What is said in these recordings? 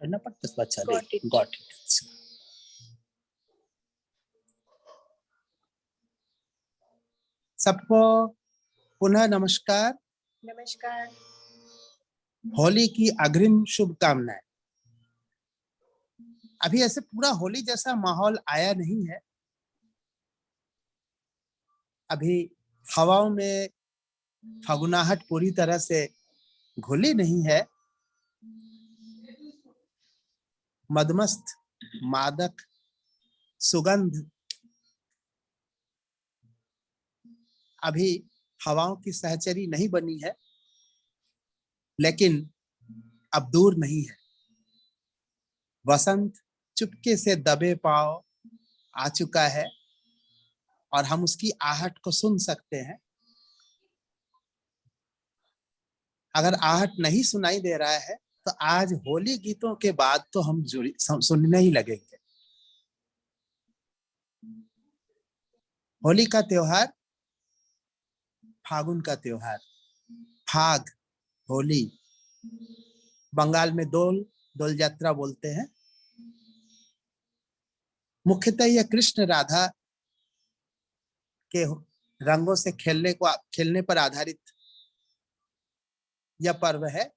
करना पड़ता है। अच्छा, Got it. Got it. सबको पुनः नमस्कार। नमस्कार। होली की अग्रिम शुभकामनाएं। अभी ऐसे पूरा होली जैसा माहौल आया नहीं है। अभी हवाओं में फगुनाहट पूरी तरह से घुली नहीं है। मदमस्त मादक सुगंध अभी हवाओं की सहचरी नहीं बनी है, लेकिन अब दूर नहीं है। वसंत चुपके से दबे पांव आ चुका है और हम उसकी आहट को सुन सकते हैं। अगर आहट नहीं सुनाई दे रहा है तो आज होली गीतों के बाद तो हम सुनने ही लगेंगे। होली का त्योहार फागुन का त्योहार। फाग होली, बंगाल में दोल दोल यात्रा बोलते हैं। मुख्यतः यह कृष्ण राधा के रंगों से खेलने पर आधारित यह पर्व है।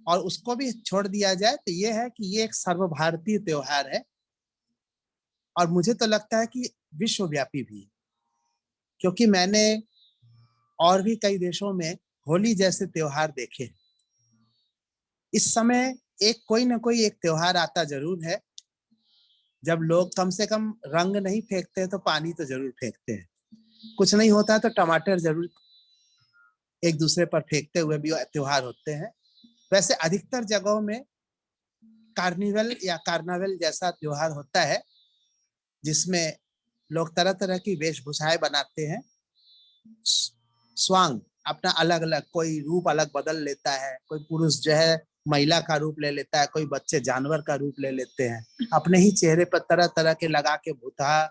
और उसको भी छोड़ दिया जाए तो यह है कि ये एक सर्वभारतीय त्योहार है और मुझे तो लगता है कि विश्वव्यापी भी, क्योंकि मैंने और भी कई देशों में होली जैसे त्योहार देखे। इस समय कोई ना कोई एक त्योहार आता जरूर है जब लोग कम से कम रंग नहीं फेंकते तो पानी तो जरूर फेंकते हैं। कुछ नहीं होता तो टमाटर जरूर एक दूसरे पर फेंकते हुए भी त्योहार होते हैं। वैसे अधिकतर जगहों में कार्निवल या कार्नावल जैसा त्योहार होता है जिसमें लोग तरह तरह की वेशभूषाएं बनाते हैं। स्वांग अपना अलग अलग, कोई रूप अलग बदल लेता है। कोई पुरुष जो है महिला का रूप ले लेता है, कोई बच्चे जानवर का रूप ले लेते हैं। अपने ही चेहरे पर तरह तरह के लगा के भूतहा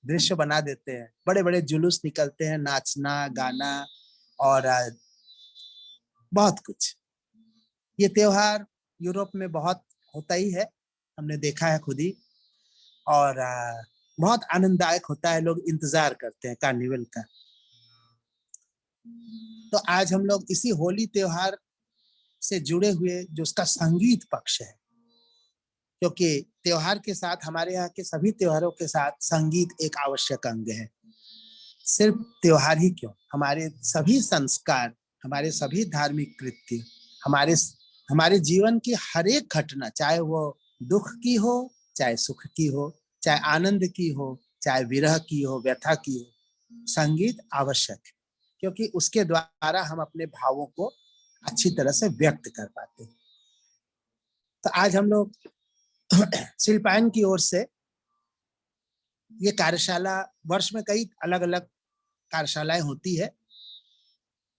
दृश्य बना देते हैं। बड़े बड़े जुलूस निकलते हैं, नाचना गाना और बहुत कुछ। ये त्योहार यूरोप में बहुत होता ही है, हमने देखा है खुद ही। और बहुत आनंददायक होता है, लोग इंतजार करते हैं कार्निवल का। तो आज हम लोग इसी होली त्योहार से जुड़े हुए जो उसका संगीत पक्ष है, क्योंकि त्योहार के साथ, हमारे यहाँ के सभी त्योहारों के साथ संगीत एक आवश्यक अंग है। सिर्फ त्योहार ही क्यों, हमारे सभी संस्कार, हमारे सभी धार्मिक कृत्य, हमारे जीवन की हर एक घटना, चाहे वो दुख की हो, चाहे सुख की हो, चाहे आनंद की हो, चाहे विरह की हो, व्यथा की हो, संगीत आवश्यक है, क्योंकि उसके द्वारा हम अपने भावों को अच्छी तरह से व्यक्त कर पाते हैं। तो आज हम लोग शिल्पायन की ओर से ये कार्यशाला, वर्ष में कई अलग अलग कार्यशालाएं होती है।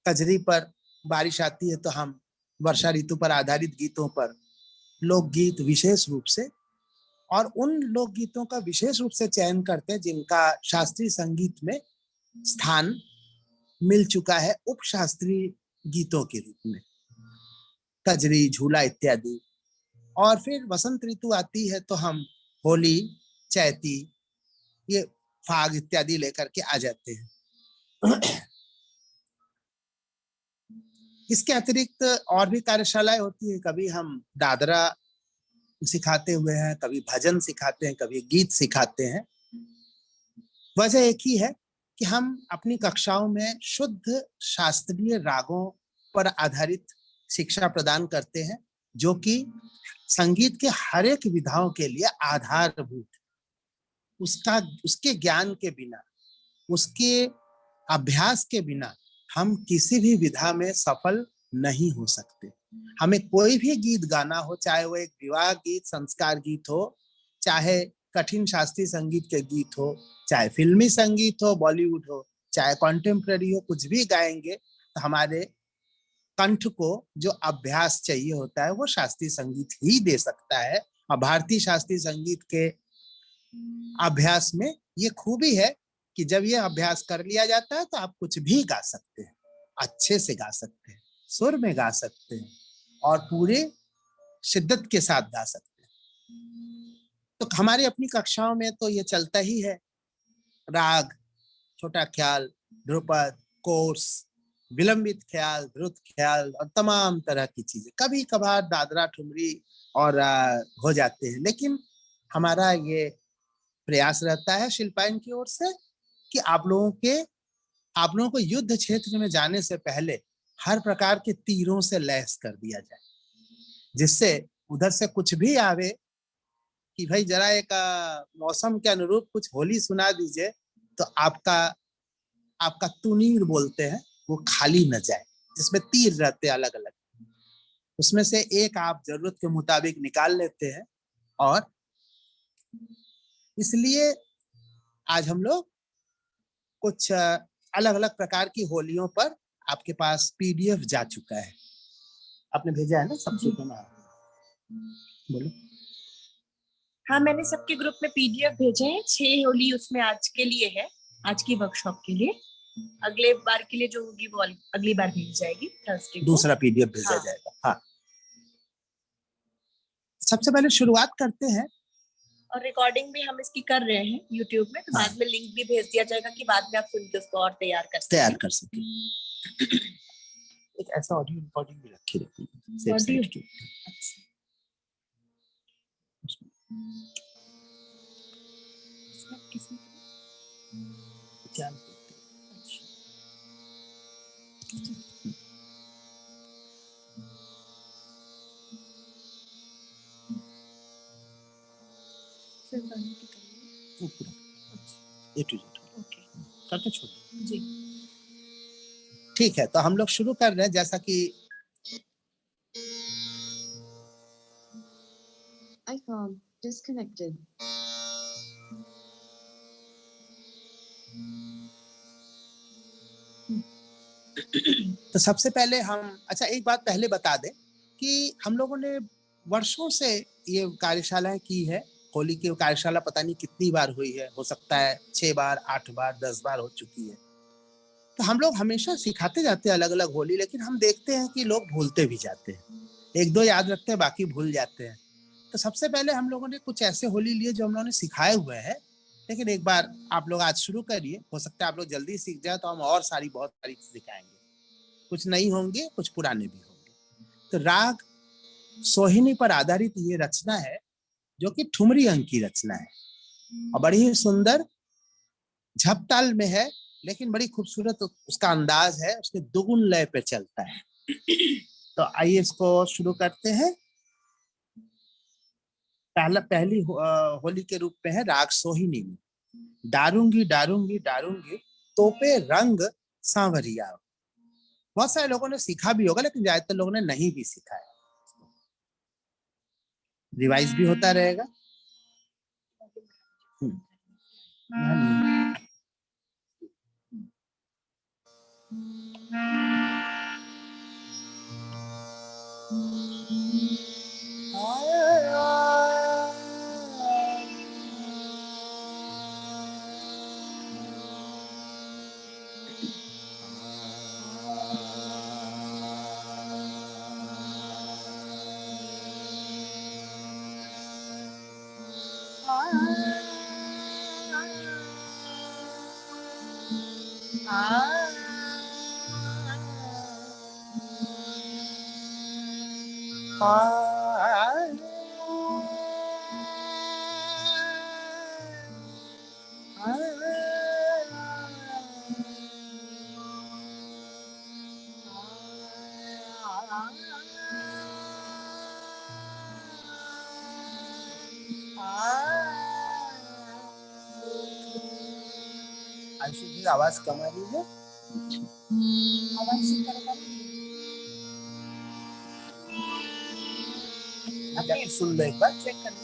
कजरी पर बारिश आती है तो हम वर्षा ऋतु पर आधारित गीतों पर लोकगीत विशेष रूप से, और उन लोकगीतों का विशेष रूप से चयन करते हैं जिनका शास्त्रीय संगीत में स्थान मिल चुका है उपशास्त्रीय गीतों के रूप में, कजरी, झूला इत्यादि। और फिर वसंत ऋतु आती है तो हम होली, चैती, ये फाग इत्यादि लेकर के आ जाते हैं। इसके अतिरिक्त और भी कार्यशालाएं होती है। कभी हम दादरा सिखाते हुए हैं, कभी भजन सिखाते हैं, कभी गीत सिखाते हैं। वजह एक ही है कि हम अपनी कक्षाओं में शुद्ध शास्त्रीय रागों पर आधारित शिक्षा प्रदान करते हैं, जो कि संगीत के हर एक विधाओं के लिए आधारभूत। उसके ज्ञान के बिना, उसके अभ्यास के बिना हम किसी भी विधा में सफल नहीं हो सकते। हमें कोई भी गीत गाना हो, चाहे वो एक विवाह गीत, संस्कार गीत हो, चाहे कठिन शास्त्रीय संगीत के गीत हो, चाहे फिल्मी संगीत हो, बॉलीवुड हो, चाहे कॉन्टेम्प्ररी हो, कुछ भी गाएंगे तो हमारे कंठ को जो अभ्यास चाहिए होता है वो शास्त्रीय संगीत ही दे सकता है। और भारतीय शास्त्रीय संगीत के अभ्यास में ये खूबी है कि जब ये अभ्यास कर लिया जाता है तो आप कुछ भी गा सकते हैं। अच्छे से गा सकते हैं, सुर में गा सकते हैं और पूरे शिद्दत के साथ गा सकते हैं। तो हमारी अपनी कक्षाओं में तो ये चलता ही है, राग, छोटा ख्याल, ध्रुपद, कोर्स, विलंबित ख्याल, द्रुत ख्याल और तमाम तरह की चीजें, कभी कभार दादरा ठुमरी और हो जाते हैं। लेकिन हमारा ये प्रयास रहता है शिल्पायन की ओर से कि आप लोगों को युद्ध क्षेत्र में जाने से पहले हर प्रकार के तीरों से लैस कर दिया जाए, जिससे उधर से कुछ भी आवे कि भाई जरा एक मौसम के अनुरूप कुछ होली सुना दीजिए, तो आपका आपका तुनीर बोलते हैं वो खाली न जाए, जिसमें तीर रहते हैं अलग अलग, उसमें से एक आप जरूरत के मुताबिक निकाल लेते हैं। और इसलिए आज हम लोग कुछ अलग अलग प्रकार की होलियों पर, आपके पास पीडीएफ जा चुका है, आपने भेजा है ना सबसे पहले, बोलो। हाँ, मैंने सबके ग्रुप में पीडीएफ भेजे हैं। 6 होली उसमें आज के लिए है, आज की वर्कशॉप के लिए। अगले बार के लिए जो होगी वो अगली बार भेजी जाएगी, थर्सडे को दूसरा पीडीएफ भेजा जाएगा। हाँ, सबसे पहले शुरुआत करते हैं। और रिकॉर्डिंग भी हम इसकी कर रहे हैं यूट्यूब में, तो बाद में लिंक भी भेज दिया जाएगा कि बाद में आप सुन के उसको और तैयार कर सकें। एक ऐसा ऑडियो रिकॉर्डिंग भी रखी रहती है। क्या करके छोड़ जी। ठीक है, तो हम लोग शुरू कर रहे हैं। जैसा कि iPhone disconnected. तो सबसे पहले हम, अच्छा एक बात पहले बता दें कि हम लोगों ने वर्षों से ये कार्यशालाएं की है। होली की कार्यशाला पता नहीं कितनी बार हुई है, हो सकता है 6 बार, 8 बार, 10 बार हो चुकी है। तो हम लोग हमेशा सिखाते जाते हैं अलग अलग होली, लेकिन हम देखते हैं कि लोग भूलते भी जाते हैं, एक दो याद रखते हैं, बाकी भूल जाते हैं। तो सबसे पहले हम लोगों ने कुछ ऐसे होली लिए जो हम लोगों ने सिखाए हुए हैं, लेकिन एक बार आप लोग आज शुरू करिए, हो सकता है आप लोग जल्दी सीख जाए तो हम और बहुत सारी सिखाएंगे, कुछ नई होंगे, कुछ पुराने भी होंगे। तो राग सोहिनी पर आधारित ये रचना है, जो कि ठुमरी अंग की रचना है और बड़ी ही सुंदर झपताल में है, लेकिन बड़ी खूबसूरत उसका अंदाज है, उसके दुगुन लय पे चलता है। तो आइए इसको शुरू करते हैं। पहली होली के रूप में है राग सोहिनी में। डारूंगी डारूंगी डारूंगी तोपे रंग सांवरिया। बहुत सारे लोगों ने सीखा भी होगा, लेकिन ज्यादातर लोगों ने नहीं भी सीखा है, रिवाइज भी होता रहेगा। आवाज कम आ रही है, आवाज सुन लो, एक बार चेक कर लो।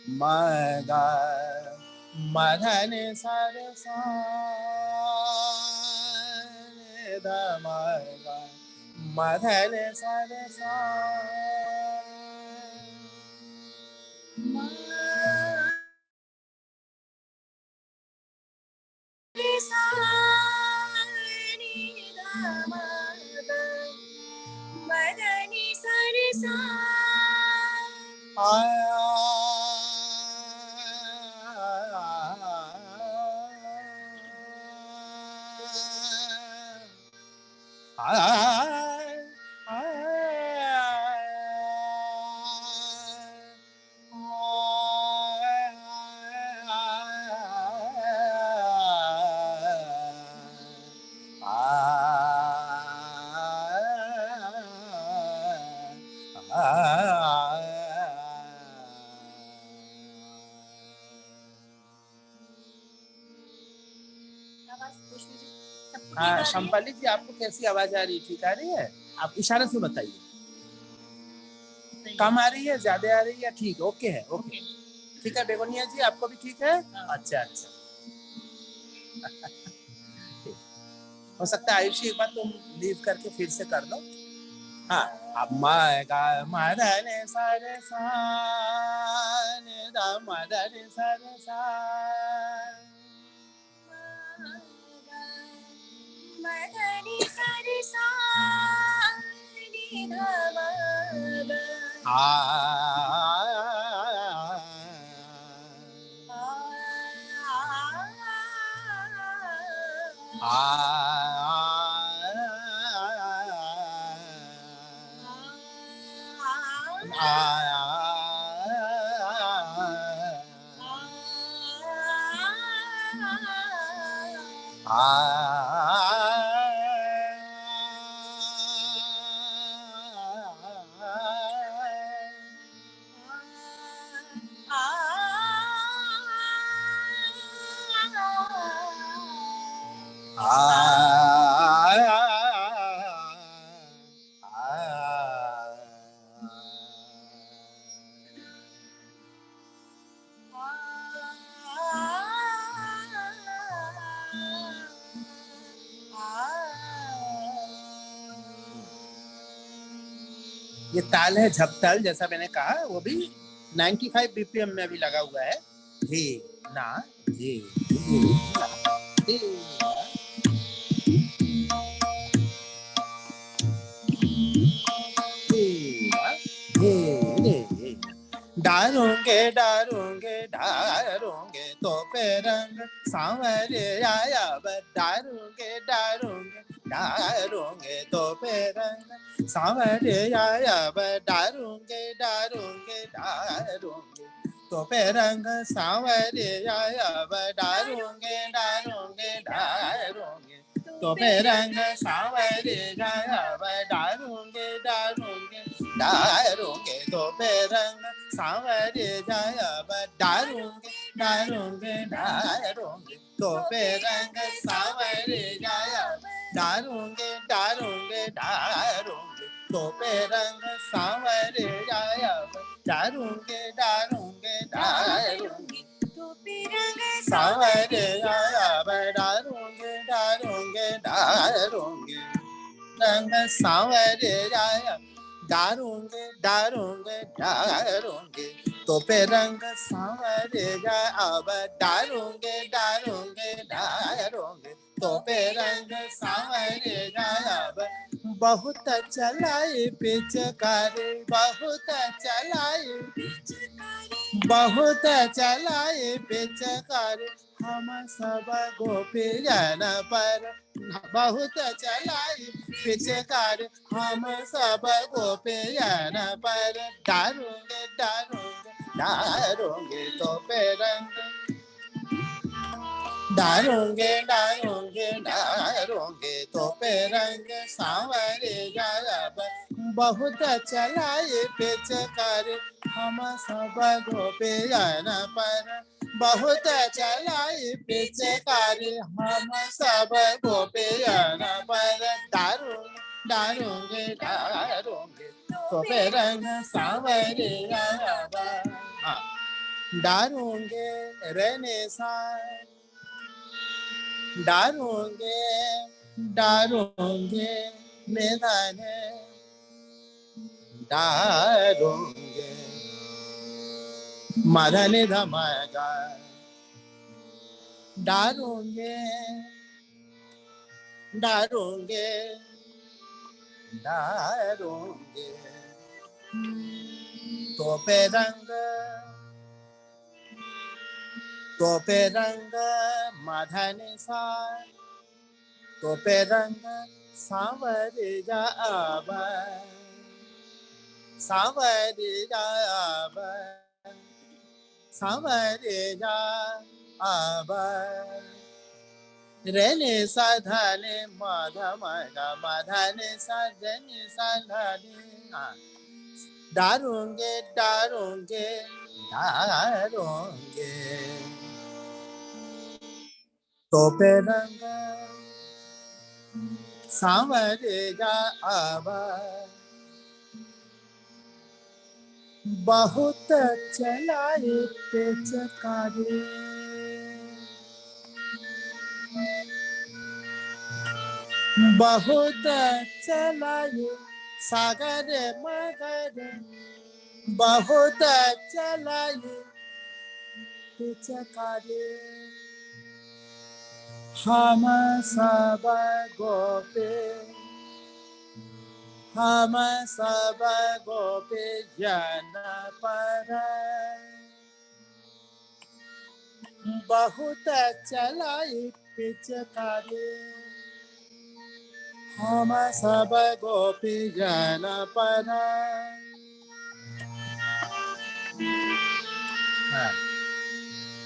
मगा मधन सरसा मगा मधन सरसा मदनी सरसा हाँ शंपाली जी, आपको कैसी आवाज आ रही है? ठीक आ रही है? आप इशारे से बताइए। कम आ रही है, ज्यादा आ रही है? ठीक, ओके है, ओके ठीक है। बेगोनिया जी, आपको भी ठीक है? अच्छा अच्छा हो सकता है आयुषी एक बार तुम लीव करके फिर से कर लो। हाँ, अब मदन सरसा मदन सरसा मदनी सरसा ये ताल है झपताल, जैसा मैंने कहा, वो भी 95 बीपीएम में भी लगा हुआ है। धी ना धी धी ना धी ना धी ना धी धी। डारूंगे डारूंगे डारूंगे तो पे रंग सांवरे आया, डारूंगे डारूंगे डारूंगे तो पे रंग सांवरे आया, डारूंगे डारूंगे डारूंगे तो पे रंग सांवरे आया, डारूंगे डारूंगे डारूंगे तो पे रंग सांवरे आया, डारूंगे डारूंगे डारूंगे तो पे रंग सांवरे जाया, डारूंगे डारूंगे डारूंगे तो पे रंग सांवरे जाया, डारूंगे डारूंगे डारूंगे तो पे रंग सांवरे जाया, डारूंगे डारूंगे डारूंगे तो रंग सांवरे जाया, डारूंगे डारूंगे डारूंगे रंग सांवरे जाया, डारूंगे डारूंगे डारूंगे तो पे रंग सांवरे जाए, अब डारूंगे डारूंगे डारूंगे तो पे रंग सांवरे जाए, अब बहुत चलाई पिचकारी बहुत चलाई बहुत चलाई पिचकारी, हम सब गोपियन पर बहुत चलाई पिचकारी, हम सब गोपियन पर, डारूंगे डारूंगे डारूंगे तो पे रंग डारूंगे डारूंगे डारूंगे तो पे रंग सांवरे जाया, बहुत चलाई पिचकारी, हम सब गोपियन पर, बहुत चलाई पिचकारी, हम सब गोपियन पर, डारूंगे डारूंगे डारूंगे तो पे रंग सांवरे जाया। डारोंगे रहने सा, डारोंगे डारोंगे निधन, डारोंगे मदन धमगा, डारोंगे डारोंगे डारोंगे तोपे रंग मदन सा, तोपे रंग सांवरिया आवा, सांवरिया आवा, सांवरिया आवा, रेने साधने माधा मगा माधने साधने साधने, डारोंगे डारोंगे डारोंगे तोपे रंग सांवरिया आवा, बहुत चलाए पिचकारी, बहुत चलाए सागर मगर, बहुत चलाए पिचकारी, हम सब गोपी, हम सब गोपी जन पर, बहुत चलाई पिचकारी, हम सब गोपी जन पर।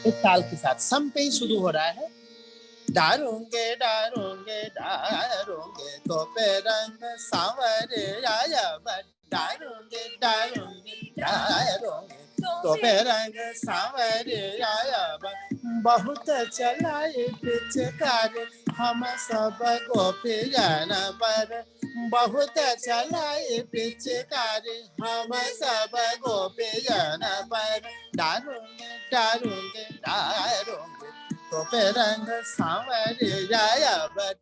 एक ताल के साथ सम पे ही शुरू हो रहा है। डारोंगे डारोंगे डारोंगे तोपे रंग सांवरे आया, डारोंगे डारोंगे डारोंगे तोपे रंग सांवरे आया, बहुत चलाए पिचकारी, हम सब गोपी जन पर, बहुत चलाए पिचकारी, हम सब गोपी जन पर, डारोंगे डारोंगे डारोंगे तोपे रंग सांवरे आया,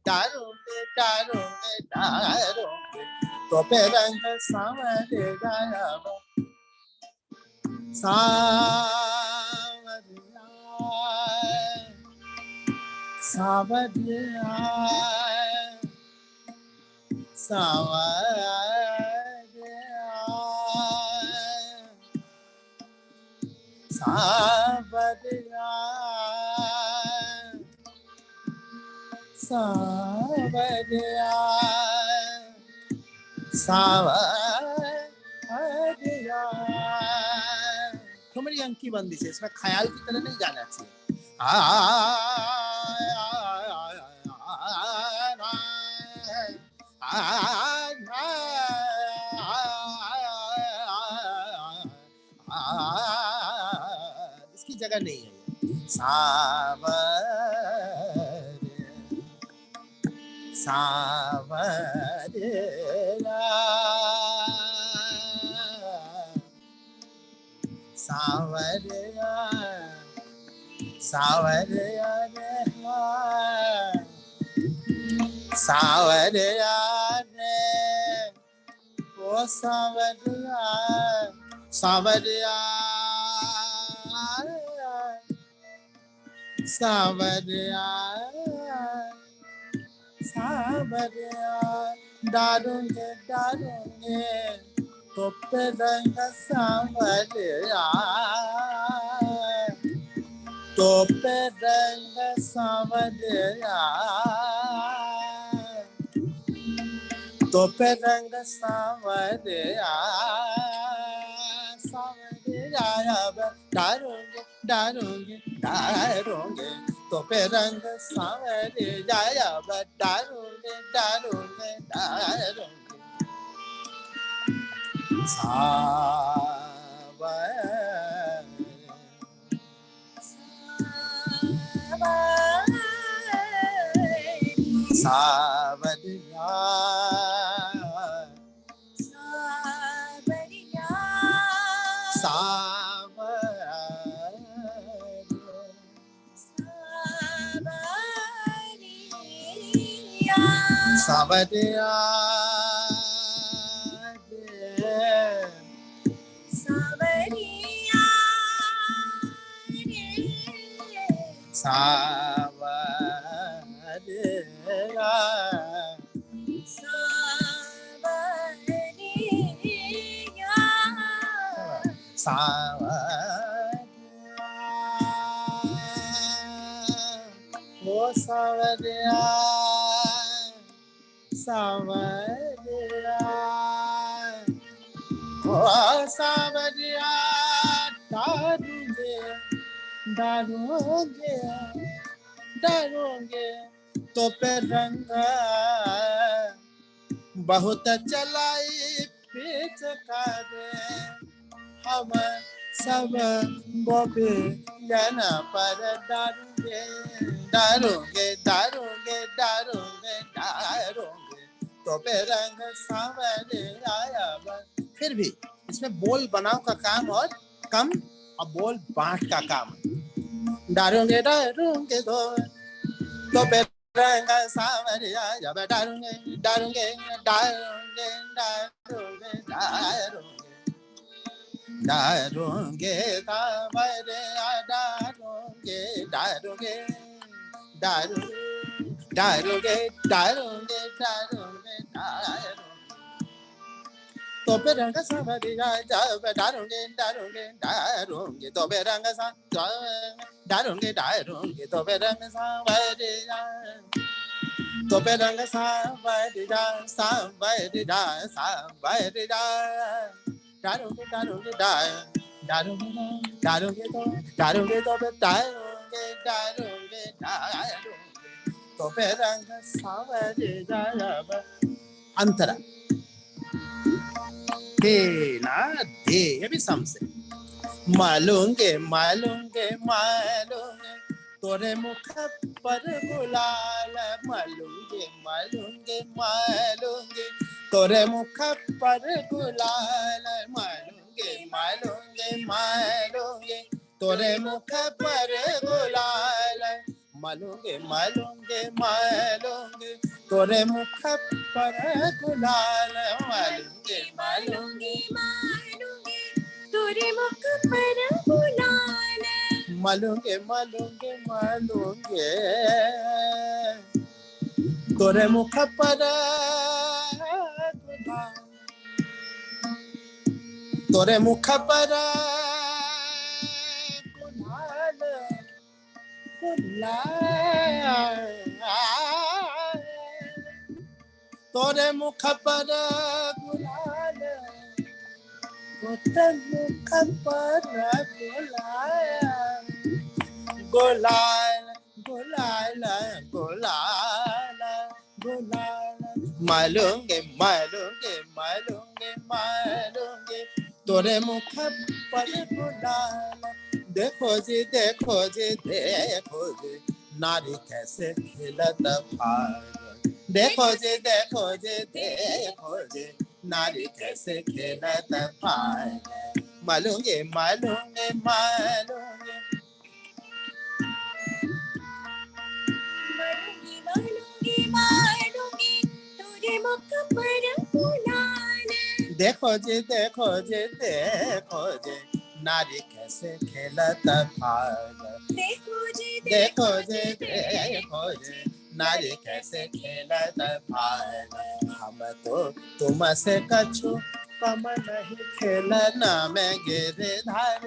डारोंगे डारोंगे डारोंगे तोपे रंग सांवरे आया, सांवरिया सांवरिया सांवरिया सांवरिया सांवरिया। ठुमरी अंक की बंदी से, इसमें ख्याल की तरह नहीं जाना चाहिए। इसकी जगह नहीं है। सांवरिया सांवरिया सांवरिया रे सांवरिया रे ओ सांवरिया सांवरिया सांवरिया सांवरिया, डारोंगे डारोंगे तोपे रंग सांवरिया, तोपे रंग सांवरिया, तोपे रंग सांवरिया सांवरिया, डारोंगे डारोंगे डारोंगे तोपे रंग सांवरिया, डारोंगे डारोंगे डारोंगे सांवरिया सांवरिया सावरिया सावरिया सावरिया सावरिया सावरिया ओ सावरिया डालूंगे डालूंगे डालूंगे तो पे रंग बहुत चलाई पिचकारी हम सब गोपी जन पर डालूंगे डालूंगे डालूंगे डालूंगे डालूंगे तो पे रंग सावरिया। फिर भी इसमें बोल बनाव का काम और कम और बोल बांट का काम। डालूंगे डालूंगे तो पे रंग सावरिया जब डालूंगे डालूंगे डालूंगे डालूंगे डालूंगे डालूंगे सावरिया डालूंगे डालूंगे डालूंगे डालूंगे डालूंगे डालूंगे डालूंगे तो पे रंग सावरिया जब डालूंगे डालूंगे डालूंगे तो पे रंग डालूंगे डालूंगे तो पे रंग सावरिया तो पे रंग सावरिया सावरिया सावरिया डालूंगे डालूंगे डालूंगे डालूंगे तो पे डालूंगे डालूंगे डालूंगे तो पे रंग सावरिया। अंतरा हे ना दे ये भी सम से मालूंगे मालूंगे मालूंगे तोरे मुख पर गुलाल मालूंगे मालूंगे मालूंगे तोरे मुख पर गुलाल मालूंगे मालूंगे मालूंगे तोरे मुख पर गुलाल मालूंगे मालूंगे मालूंगे तोरे मुख पर गुलाल मालूंगे मालूंगी मालूंगी तोरे मुख पर गुलाल मालूंगे मालूंगे मालूंगे तोरे मुख पर गुलाल तोरे मुख पर गुलाल गुलाल तोरे मुख पर गुलाल तोरे मुख पर गुलाल गुलाल गुलाल गुलाल मालूंगे मालूंगे मालूंगे मालूंगे तोरे मुख पर गुलाल देखो जी नारी कैसे खिलत फाग देखो जी नारी कैसे खिलत फाग मालूंगे मालूंगे मालूंगे मालूंगी मालूंगी मालूंगी तोरे मुख पर गुलाल देखो जी नारी कैसे खेलत भाग देखो जी नारी कैसे खेलत भाग हम तो तुम से कछु कम नहीं खेलना में गिरधार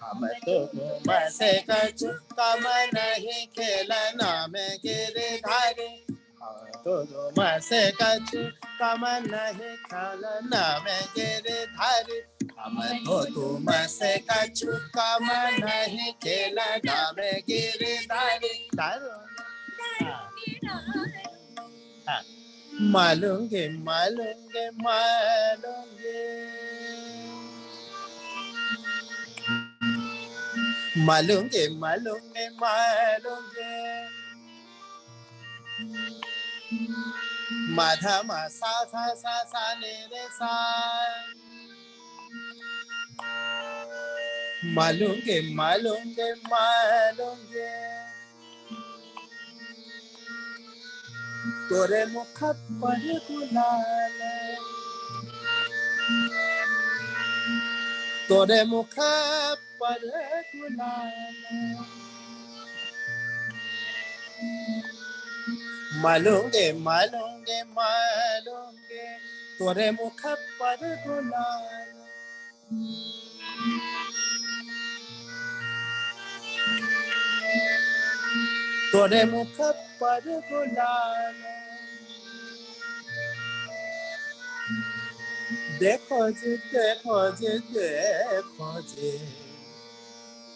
हम तो तुम से कछु कम नहीं खेलना में गिरधार तो तुम से कछु कम नहीं खेलना में गिरधार हम तो तुम से कछु कम नहीं खेलना में गिरधार मालूंगे मालूंगे मालूंगे मालूंगे मालूंगे मालूंगे माधा मा सा सा सा सा ने रे सा मालूंगे मालूंगे मालूंगे तोरे मुख पर गुलाल, तोरे मुख पर गुलाल, मालूंगे मालूंगे मालूंगे तोरे मुख पर गुलाल, तोरे मुख पर गुलाल। देखो जी देखो जी देखो जी,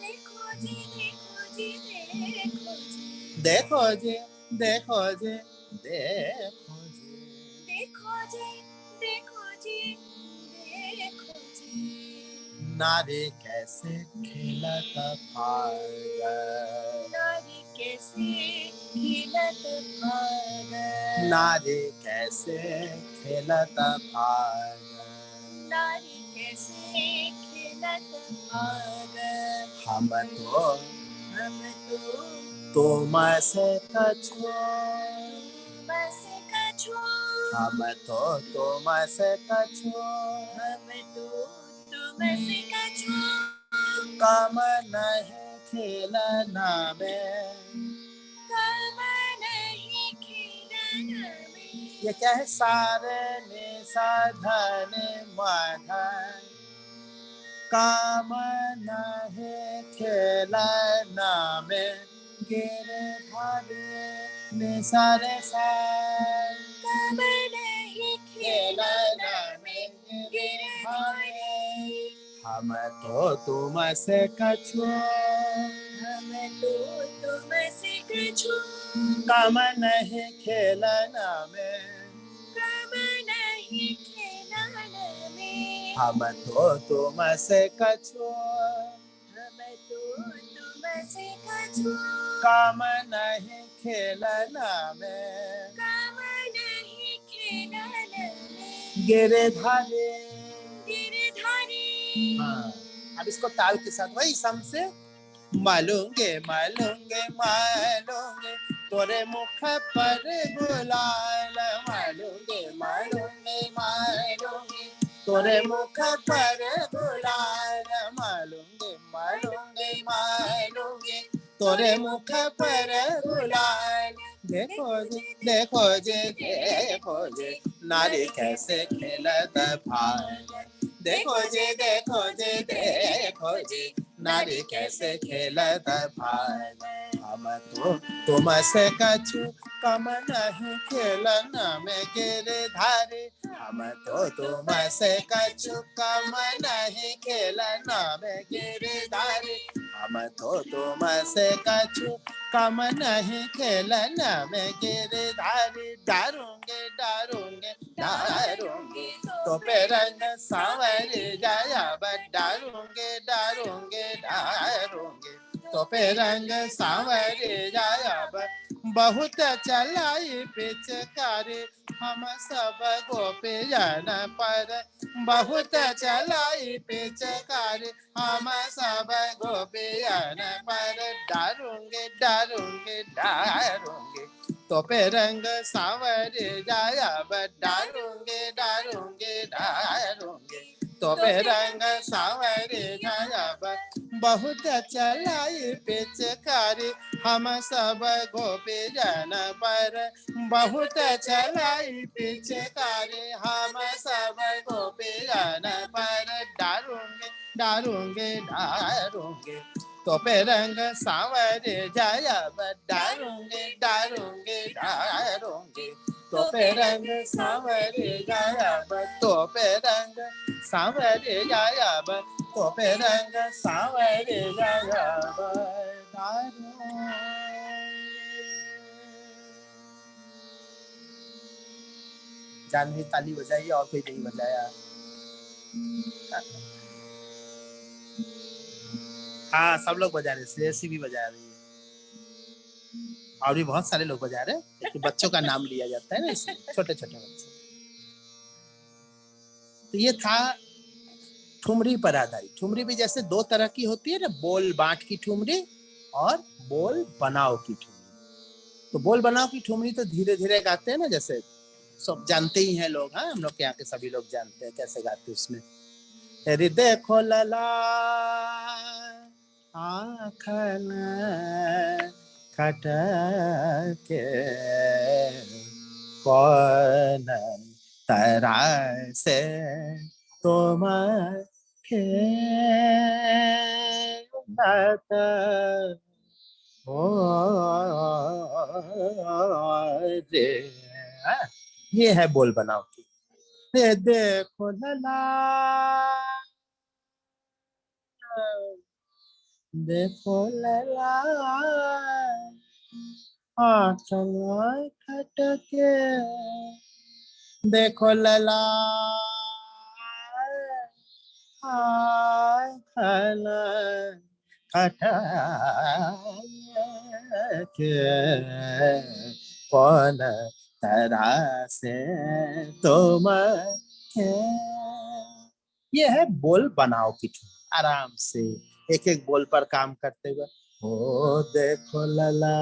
देखो जी देखो जी देखो जी, देखो जी देखो जी देखो जी, देखो जी देखो जी देखो जी, नारे कैसे खेलत फागा, नारी कैसे खेलत भागा, नारे कैसे खेलत फागा, नारी कैसे खेलत भागा। हम तो हम तो तुम से कछो, बस कछो, हम तो तुम से कछो, हम तो तुमसे कछो, कम नहीं खेलना में। कम नहीं खेलना में। ये क्या है? सारे ने साधने माधन, काम नहीं खेलना में। गिरधारी ने सारे सार, कम नहीं खेलना में गिरधारी। हम तो तुम से कछो, हम तो तुमसे कछो, काम नहीं खेलना में। कम नहीं खेलना में। हम तो तुम से कछो, हम तो तुमसे कछो, काम नहीं खेलना में। कम नहीं खेलना में गिरधारी। गिरधारी। हाँ, अब इसको ताल के साथ वही सम से मालूंगे मालूंगे मालूंगे तोरे मुख पर गुलाल, मालूंगे मालूंगे मालूंगे तोरे मुख पर गुलाल, मालूंगे मालूंगे मालूंगे तोरे मुख पर गुलाल। देखो जी देखो जी देखो जी, नारी कैसे खेलत भाग, देखो जी देखो जी देखो जी, नारी कैसे खेलत भाग। हम तो तुम से कछु कम नहीं खेलना में गिरधारी, हम तो तुम से कछु कम नहीं खेलना में गिरधारी, हम तो तुम से कछु कम नहीं खेलना में गिरधारी। डारूंगे डारूंगे डारूंगे तो पे रंग सांवर जाया, डारूंगे डारूंगे डारूंगे तो पे रंग सांवर जाया। बहुत चलाई पिचकारी हम सब गोपियन पर, बहुत चलाई पिचकारी हम सब गोपियन पर। डारूंगे डारूंगे डारूंगे तो पे रंग सांवर जाया, डारूंगे डारूंगे डारूंगे तो पे रंग सांवर जाया। बहुत चलाई पिचकारी हम सब गोपियन पर, बहुत चलाई पिचकारी हम सब गोपियन पर। डारूंगे डारूंगे डारूंगे तो पे रंग सांवर जाया, डारूंगे डारूंगे डारूंगे तो पे रंग सांवर जाया, तो पे रंग सांवर जाया, तो पे रंग सांवर जाया। जानवी ताली बजाई और कोई नहीं बजाया। हाँ, सब लोग बजा रहे, श्रेयसी भी बजा रही है और भी बहुत सारे लोग बजा रहे हैं, लेकिन बच्चों का नाम लिया जाता है ना, इसलिए छोटे छोटे बच्चे। तो ये था ठुमरी पर आधारित। ठुमरी भी जैसे दो तरह की होती है ना, बोल बांट की ठुमरी और बोल बनाओ की ठुमरी। तो बोल बनाओ की ठुमरी तो धीरे धीरे गाते हैं ना, जैसे सब जानते ही हैं लोग, हाँ हम लोग के यहाँ के सभी लोग जानते हैं कैसे गाते उसमें। हृदय खोलला आँखन खटके कौन तरह से तुम खेलत हो रे। ये है बोल बनाओ की। देखो लला, देखो लला आँखन खटके, देखो लला आँखन खटके कौन तरह से तुम खे। ये है बोल बनाओ की ठुमरी। आराम से एक एक बोल पर काम करते हुए, ओ देखो लला,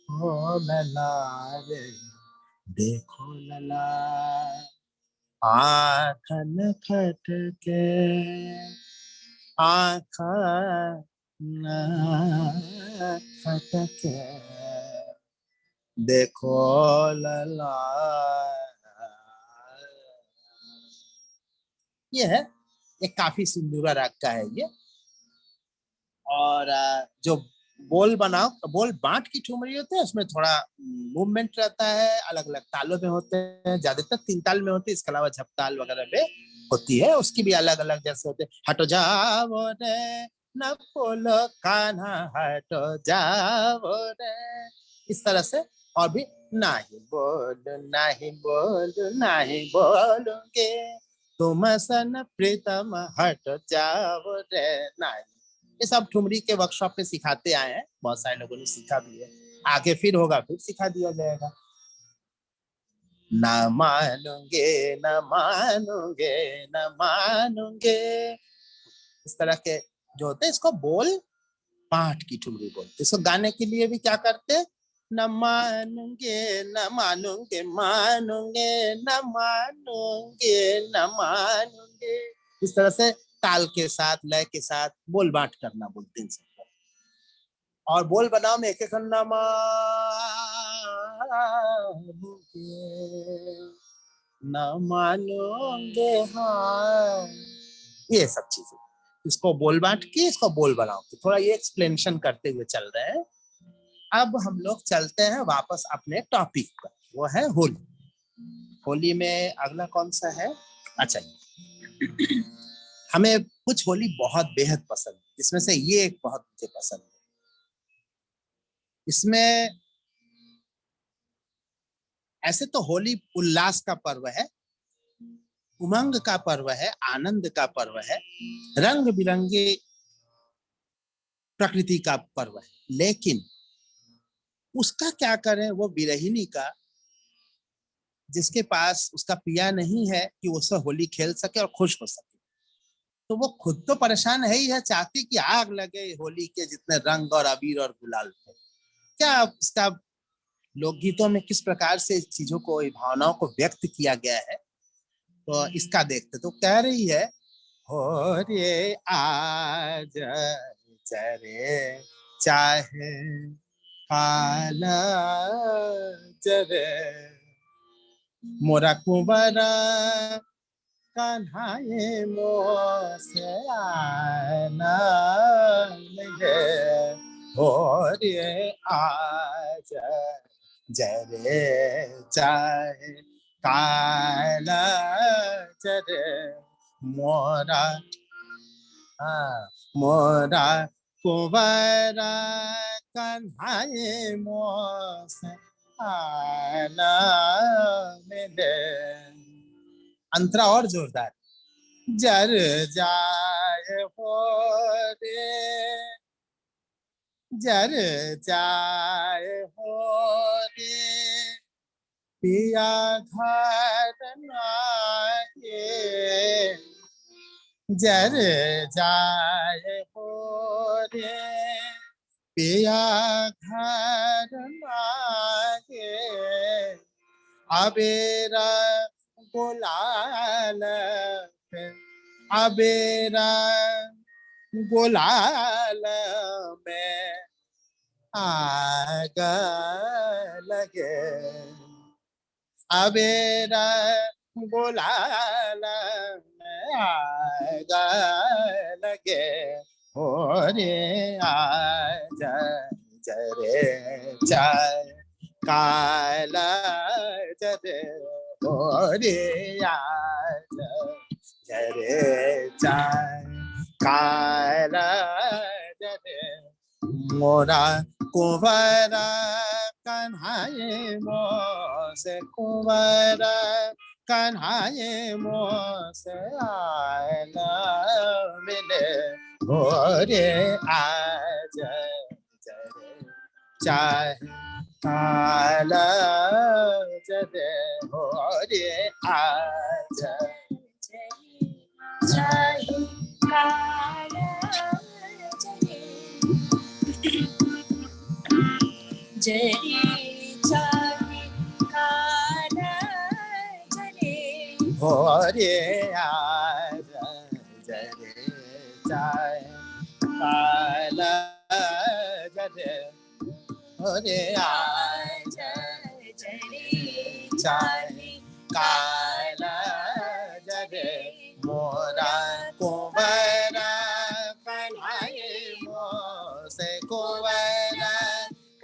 ओ लला रे, देखो लला आँखन खटके, आँखन खटके, देखो लला। ये है, ये काफी सिंदूरा राग का है ये। और जो बोल बनाओ, बोल बांट की ठुमरी होते हैं उसमें थोड़ा मूवमेंट रहता है, अलग अलग तालों में होते हैं, ज्यादातर 3 ताल में होते हैं, इसके अलावा झपताल वगैरह में होती है, उसकी भी अलग अलग जैसे होते हैं। हटो जाओ रे न बोलो कान्हा, हटो जाओ रे, इस तरह से। और भी नहीं बोलू नहीं बोलू नहीं बोलूंगे तुम सन प्रीतम, हट जाओ रे नहीं। ये सब ठुमरी के वर्कशॉप पे सिखाते आए हैं, बहुत सारे लोगों ने सीखा भी है, आगे फिर होगा फिर सिखा दिया जाएगा। न मानूंगे न मानूंगे न मानूंगे, इस तरह के जो होते हैं, इसको बोल पाठ की ठुमरी बोलते। इसको गाने के लिए भी क्या करते, न मानूंगे न मानूंगे, मानूंगे न मानूंगे न मानूंगे, इस तरह से ताल के साथ लय के साथ बोल बांट करना बोलते हैं सबको। और बोल बनाओ में एक एक न मानूंगे न मानूंगे, हाँ ये सब चीजें, इसको बोल बांट के इसको बोल बनाओ के थोड़ा ये एक्सप्लेनेशन करते हुए चल रहे हैं। अब हम लोग चलते हैं वापस अपने टॉपिक पर, वो है होली। होली में अगला कौन सा है, अच्छा हमें कुछ होली बहुत बेहद पसंद है, जिसमें से ये एक बहुत मुझे पसंद है। इसमें ऐसे तो होली उल्लास का पर्व है, उमंग का पर्व है, आनंद का पर्व है, रंग बिरंगे प्रकृति का पर्व है, लेकिन उसका क्या करें वो विरहिणी का, जिसके पास उसका पिया नहीं है कि उससे होली खेल सके और खुश हो सके, तो वो खुद तो परेशान है ही है, चाहती कि आग लगे होली के जितने रंग और अबीर और गुलाल थे। क्या उसका लोकगीतों में किस प्रकार से चीजों को, भावनाओं को व्यक्त किया गया है, तो इसका देखते। तो कह रही है, हो रे आज चरे चाहे काला जरे, मोरा कुंवरा कान्हाए मोसे आना लगे, हो रे आज जरे चाहे काला जरे, मोरा मोरा कुंवरा कान्हाए मोसे आना मिले। अंतरा और जोरदार, जर जाए हो रे, जर जाए हो रे, पिया घर नाये, जर जाए हो रे, पिया घर मागे अबेरा गुलाल पे अबेरा गुलाल में आग लगे अबेरा गुलाल में आग लगे हो रे आज जरे चाय काला जरे हो रे आज जरे चाय काला जरे मोरा कुंवरा कन्हाए मोसे कुंवरा कन्हाए मोसे आयला मिले भोरे आज जरे चाहे काला जरे भोरे आज चाहे काला जरे चाहे काला जरे भोरे आज जरे चाहे काला जरे भोरे आज जरे चाहे काला जरे मोरा कुंवरा कन्हाए मोसे कुंवरा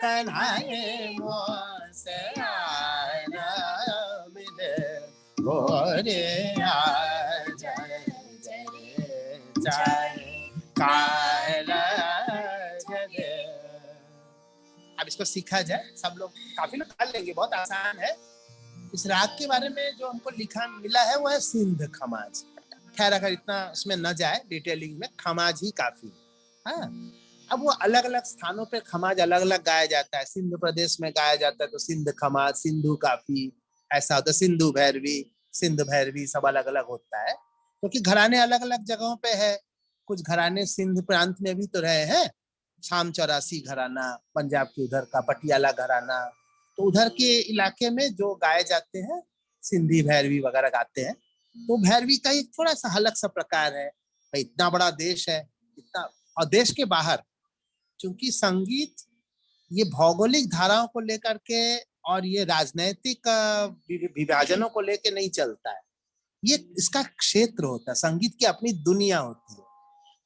कन्हाए मोसे आना मिले भोरे आज जरे चाहे काला जरे। अब इसको सीखा जाए, सब लोग काफी लोग कर लेंगे, बहुत आसान है। इस राग के बारे में जो हमको लिखा मिला है वो है सिंध खमाज। खैर अगर इतना उसमें न जाए डिटेलिंग में, खमाज ही काफी है। हाँ, अब वो अलग अलग स्थानों पे खमाज अलग अलग गाया जाता है। सिंध प्रदेश में गाया जाता है तो सिंध खमाज, सिंधु काफी ऐसा होता है, सिंधु भैरवी, सिंध भैरवी सब अलग अलग होता है क्योंकि घराने अलग अलग जगहों पे है। कुछ घराने सिंध प्रांत में भी तो रहे हैं, शाम 84 घराना पंजाब के उधर का, पटियाला घराना, तो उधर के इलाके में जो गाए जाते हैं सिंधी भैरवी वगैरह गाते हैं। तो भैरवी का एक थोड़ा सा अलग सा प्रकार है। इतना बड़ा देश है, इतना, और देश के बाहर चूंकि संगीत ये भौगोलिक धाराओं को लेकर के और ये राजनैतिक विभाजनों को लेकर नहीं चलता है, ये इसका क्षेत्र होता है। संगीत की अपनी दुनिया होती है।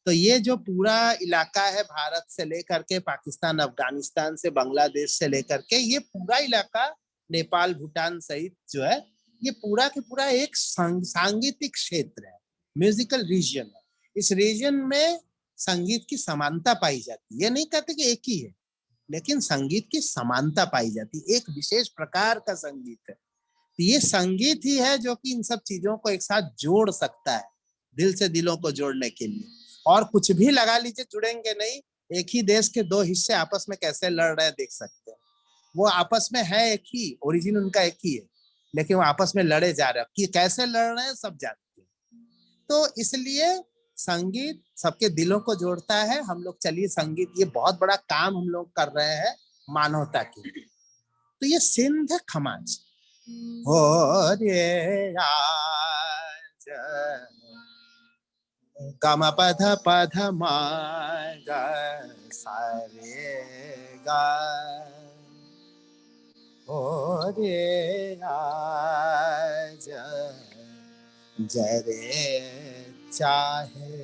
तो ये जो पूरा इलाका है भारत से लेकर के पाकिस्तान, अफगानिस्तान से बांग्लादेश से लेकर के, ये पूरा इलाका नेपाल भूटान सहित जो है, ये पूरा के पूरा एक सांगीतिक क्षेत्र है, म्यूजिकल रीजन है। इस रीजन में संगीत की समानता पाई जाती है। ये नहीं कहते कि एक ही है, लेकिन संगीत की समानता पाई जाती है, एक विशेष प्रकार का संगीत है। तो ये संगीत ही है जो कि इन सब चीजों को एक साथ जोड़ सकता है, दिल से दिलों को जोड़ने के लिए। और कुछ भी लगा लीजिए, जुड़ेंगे नहीं। एक ही देश के दो हिस्से आपस में कैसे लड़ रहे हैं देख सकते हैं। वो आपस में है एक ही, ओरिजिन उनका एक ही है, लेकिन वो आपस में लड़े जा रहे हैं कि कैसे लड़ रहे हैं सब जानते हैं। तो इसलिए संगीत सबके दिलों को जोड़ता है। हम लोग चलिए संगीत, ये बहुत बड़ा काम हम लोग कर रहे हैं मानवता के लिए। तो ये सिंध खमाज हो रे आज गम पध पध मा ग सा रे गा हो रे आज जरे चाहे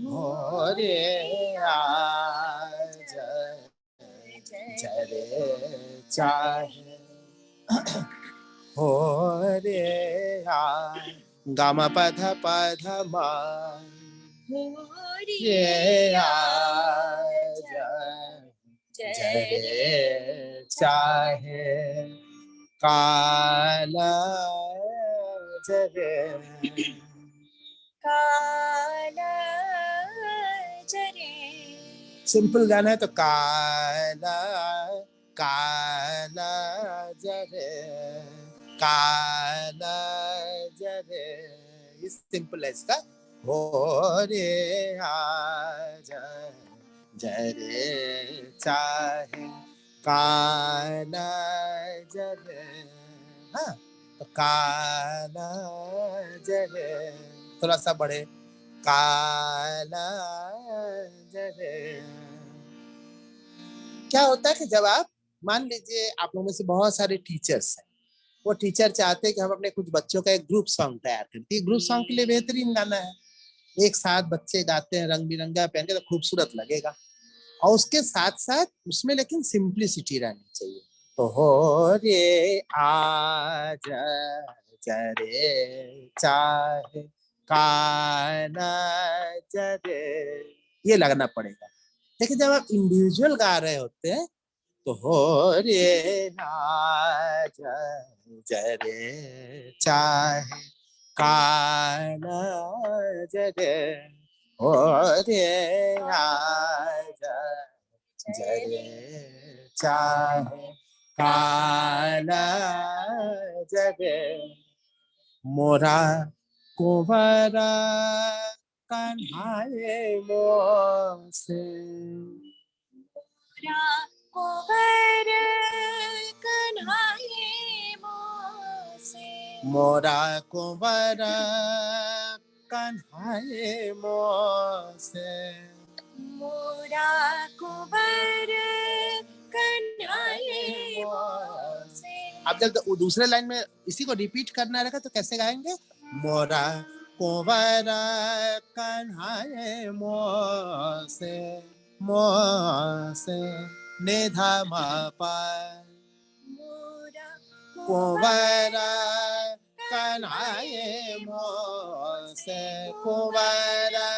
हो रे आज जरे चाहे हो रे आज गम पध पध मा रे आज जरे चाहे काला जरे काला जरे। सिंपल गाना है तो काला काला जरे काला जरे, ये सिंपल है इसका। हो रे आज जरे चाहे काना जरे। हाँ, तो काना जरे थोड़ा सा बढ़े, काला जरे। क्या होता है कि जब आप मान लीजिए आप लोगों में से बहुत सारे टीचर्स हैं, वो टीचर चाहते हैं कि हम अपने कुछ बच्चों का एक ग्रुप सॉन्ग तैयार करते हैं। ग्रुप सॉन्ग के लिए बेहतरीन गाना है, एक साथ बच्चे गाते हैं रंग बिरंगा पहन के, तो खूबसूरत लगेगा। और उसके साथ साथ उसमें लेकिन सिंप्लिसिटी रहनी चाहिए। तो हो रे आज जरे चाहे काना जरे, ये लगना पड़ेगा। लेकिन जब आप इंडिविजुअल गा रहे होते हैं तो हो रे आज जरे चाहे काना जरे, हो रे आज जरे चाहे काला जरे। मोरा कुंवरा कन्हाए मोसे, मोरा कुंवर कन्हाए मोसे। मोरा कुंवरा कन्हाए मोसे। मोरा कुंवर कन्हाए मोसे। अब जब दूसरे लाइन में इसी को रिपीट करना रहेगा तो कैसे गाएंगे? मोरा कुंवरा कन्हाए मोसे, मोसे निधा मा पा। मोरा कुंवरा कन्हाए मोसे, कुंवरा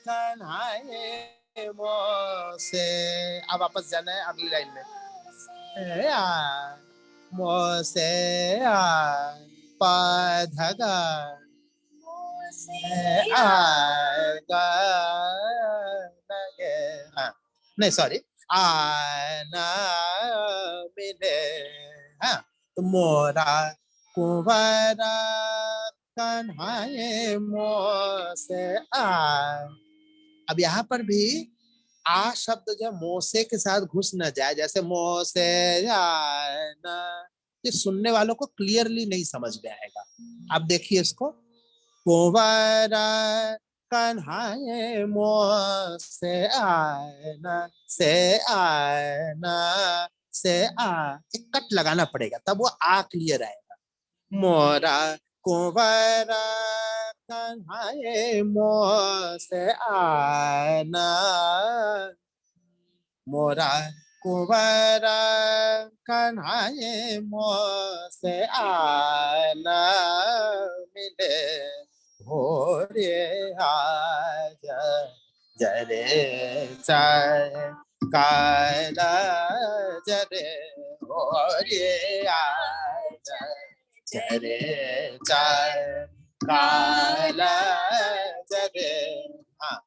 कन्हाए मोसे। अब वापस जाना है अगली लाइन में। ए आ मोसे आ पाधगा आगा लगे। हाँ नहीं सॉरी, आना मिले। हाँ, तो मोरा कुंवरा कन्हाए मोसे आ। अब यहाँ पर भी आ शब्द जो मोसे के साथ घुस न जाए, जैसे मोसे आना, ये सुनने वालों को क्लियरली नहीं समझ में आएगा। आप देखिए इसको, कुंवरा कन्हाए मोसे आना, से आना, से आ, एक कट लगाना पड़ेगा तब वो आ क्लियर आएगा। मोरा कुंवरा कन्हाए मोसे आना, मोरा कुंवरा कन्हाए मोसे आना मिले, हो रे आज जरे चाहे काला जरे, हो रे आज जरे चाहे काला जरे। हाँ,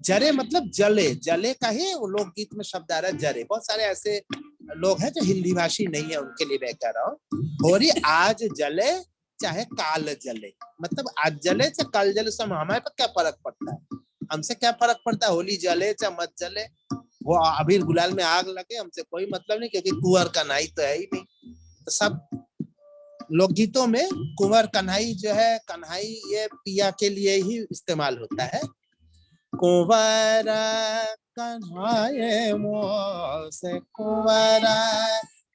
जरे मतलब जले, जले का ही वो लोकगीत में शब्द आ रहा है जरे। बहुत सारे ऐसे लोग हैं जो हिंदी भाषी नहीं है, उनके लिए मैं कह रहा हूँ। होरी आज जले चाहे काल जले, मतलब आज जले चाहे कल जले, सब हमारे पर क्या फर्क पड़ता है? हमसे क्या फर्क पड़ता है? होली जले चाहे मत जले, वो अबीर गुलाल में आग लगे, हमसे कोई मतलब नहीं, क्योंकि कुंवर कन्हई तो है ही नहीं। तो सब लोकगीतों में कुंवर कन्हई जो है, कन्हई ये पिया के लिए ही इस्तेमाल होता है। कुंवरा कन्हाए मोसे, कुंवरा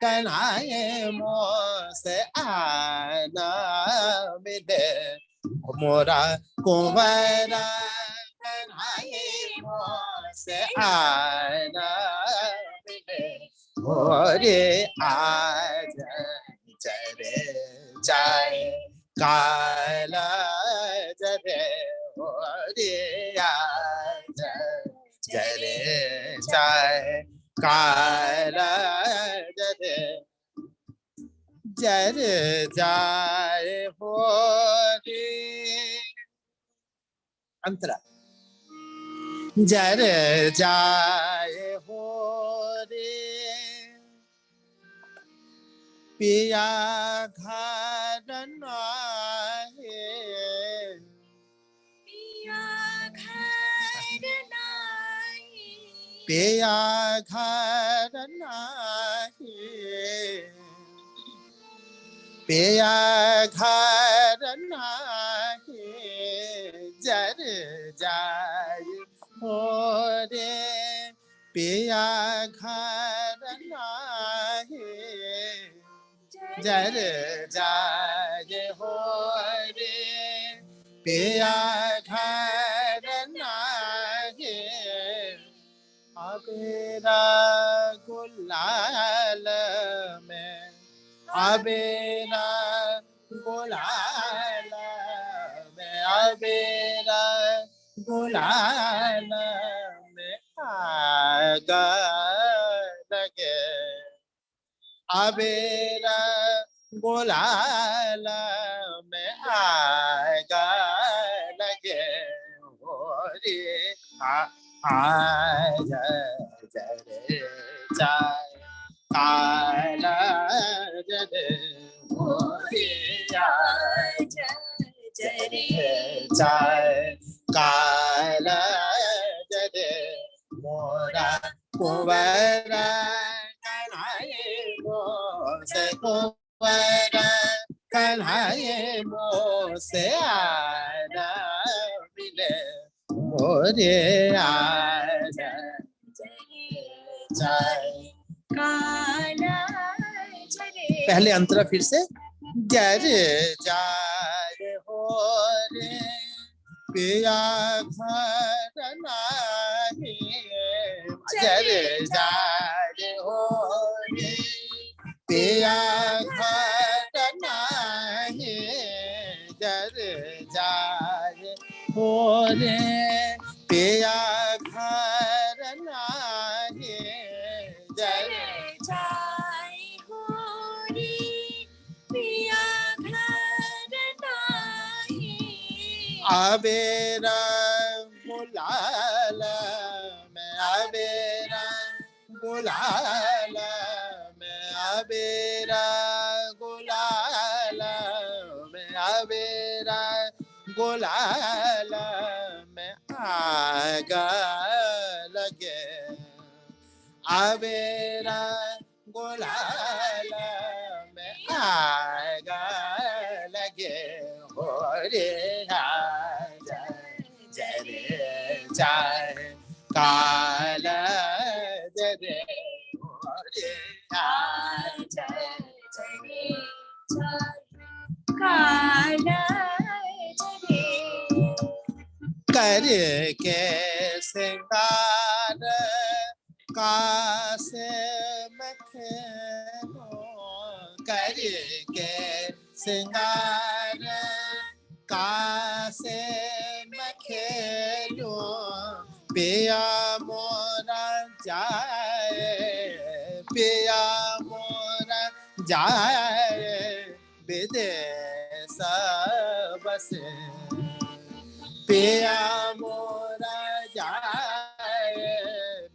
कन्हाए मोसे आना मिले, मोरा कुंवरा कन्हाए मोसे आना मिले, मोरे आज जरे जाए काला जरे, मोरे आज जरे जाए काला जरे, जर जाए हो रे अंतरा, जर जाए हो रे पिया घर नाहे, पिया घर नाही, पिया घर नाही, जर जाय हो रे, पिया घर नाही, जर जाय हो रे, पिया घर नाही, अबेरा गुलाल में, अबेरा गुलाल में, अबेरा गुलाल में आग लगे, अबेरा गुलाल में आग लगे, हो रे आज जरे जाय काला जरे, हो रे आज जरे जाय काला जरे, मोरा कुंवरा कन्हाए मोसे, कुंवरा कन्हाए मोसे आना मिले, मोरे आज जाय काला जरे। पहले अंतरा फिर से, जर जाय हो रे, पिया घर नाही, जर जाय हो रे, पिया घर नाही, जर जाय हो रे, पिया घर नाही, जर जाय हो रे, पिया घर नाही, अबेरा गुलाल में, अबेरा गुलाल में, अबेरा गुलाल में, अबेरा गुलाल में आग लगे, अबेरा गुलाल में आग लगे, हो रे आज जरे जाय काला जरे, हो रे आज जरे जाय काला जरे। करके सिंगार कासे में खेलो, करके सिंगार कासे में खेलो, पिया मोरा जाए, पिया मोरा जाए विदेश बसे, पिया मोरा जाए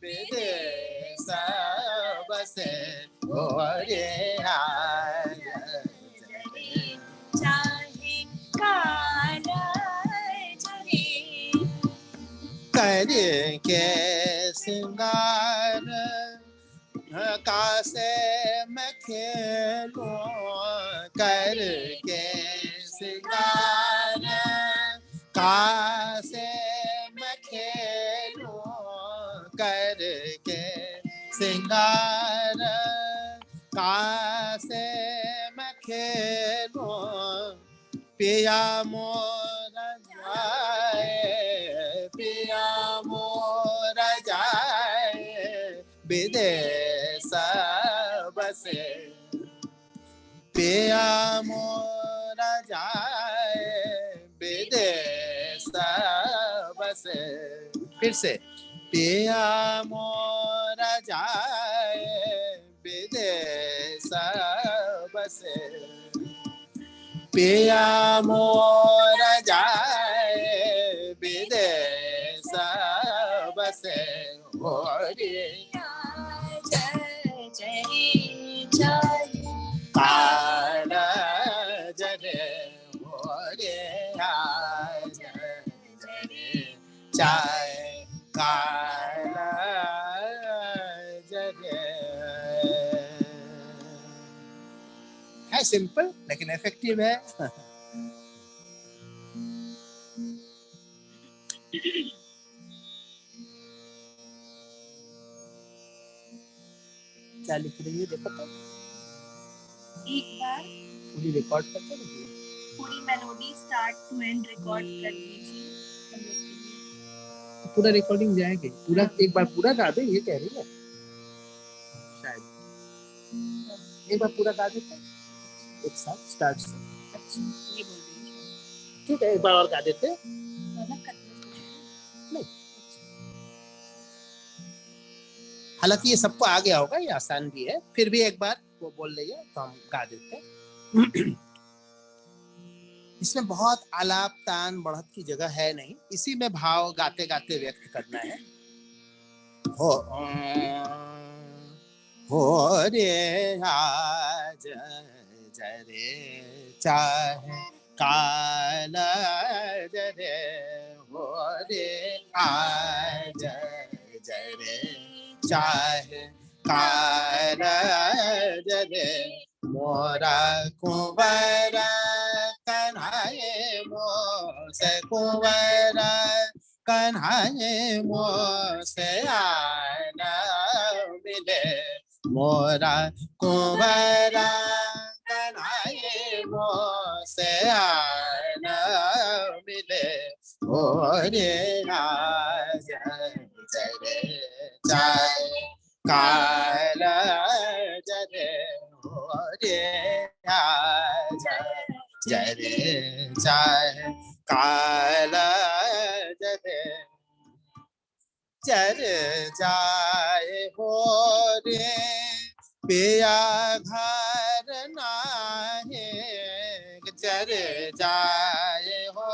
विदेश बसे, हो रे आज चाहे काला जरे। करके सिंगार कासे में खेलो, करके सिंगार कासे में खेलो, करके सिंगार कासे में खेलो, पिया मोरा जाए, पिया मोरा जाए विदेश बसे, पिया मोरा जाए विदेश बसे, फिर से, पिया मोरा जाए विदेश बसे, पिया मोरा जाए विदेश बसे, हो रे जरे जाय काला जरे, हो रे आज जरे जाय काला है सिंपल लेकिन इफेक्टिव है। क्या लिख रही है देखो तो, एक बार पूरी रिकॉर्ड करके देखिए। पूरी melody start to end record कर दीजिए हम लोग के लिए। तो पूरा रिकॉर्डिंग जाएगी, पूरा एक बार पूरा गा दे, ये कह रही है शायद। एक बार पूरा गा देते हैं एक साथ स्टार्ट से। अच्छा ये बोल रही है। ठीक है, एक बार और गा देते हैं। नहीं, हालांकि ये सबको आ गया होगा, ये आसान भी है, फिर भी एक बार वो बोल रही है तो हम गा देते हैं। इसमें बहुत आलाप तान बढ़त की जगह है नहीं, इसी में भाव गाते गाते व्यक्त करना है। हो रे आज जरे चाहे काला जरे, हो रे आज जरे चाहे काला जरे, मोरा कुंवरा कन्हाए मोसे कुंवरा कन्हाए मोसे आना मिले, मोरा कुंवरा कन्हाए मोसे आना मिले, ओरे आज जरे चाहे काला जरे, ओरे आज जरे चाहे काला जरे, चर जाए हो रे पिया घर नाहे, चर जाए हो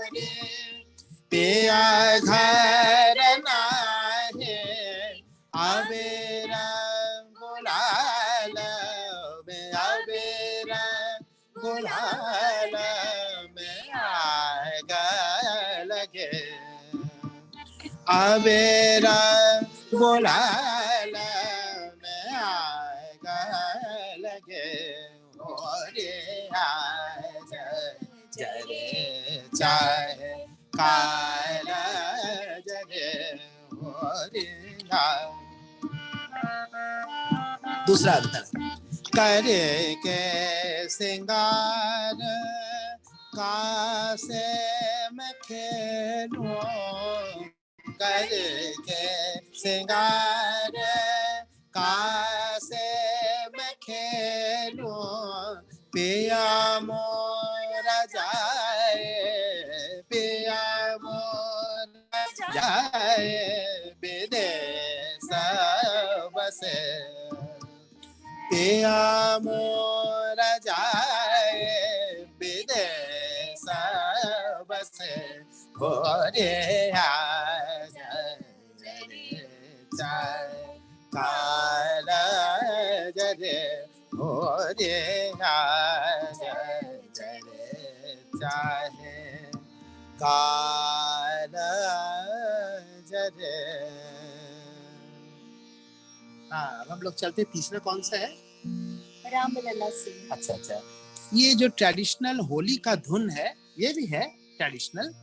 रे पिया घर नाहे, अबेरा गुलाल में अबेरा गुलाल में आग लगे, अबेरा गुलाल में आग लगे, ओरे आज जरे चाहे काला जरे, ओरे दूसरा अंतर, करे के सिंगार कासे में खेलूं, करे के सिंगार कासे में खेलूं, पिया मोरा जाए पिया मोरा जाए विदेश बसे, पिया मोरा जाए विदेश बसे, ओरे आज जरे चाहे काला जरे, ओरे आज जरे चाहे काला जरे। हाँ, अब हम लोग चलते, तीसरा कौन सा है? रामलला से। अच्छा अच्छा, ये जो ट्रेडिशनल होली का धुन है, ये भी है ट्रेडिशनल।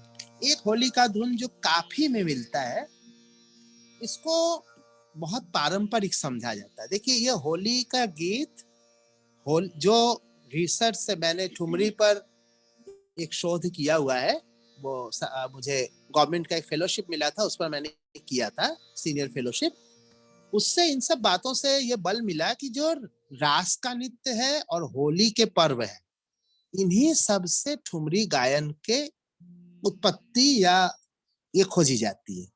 एक होली का धुन जो काफी में मिलता है, इसको बहुत पारंपरिक समझा जाता है। देखिए, ये होली का गीत जो रिसर्च से मैंने ठुमरी पर एक शोध किया हुआ है, वो मुझे गवर्नमेंट का एक फेलोशिप मिला था, उस पर मैंने किया था सीनियर फेलोशिप। उससे इन सब बातों से ये बल मिला कि जो रास का नृत्य है और होली के पर्व है, इन्हीं सब से ठुमरी गायन के उत्पत्ति या ये खोजी जाती है।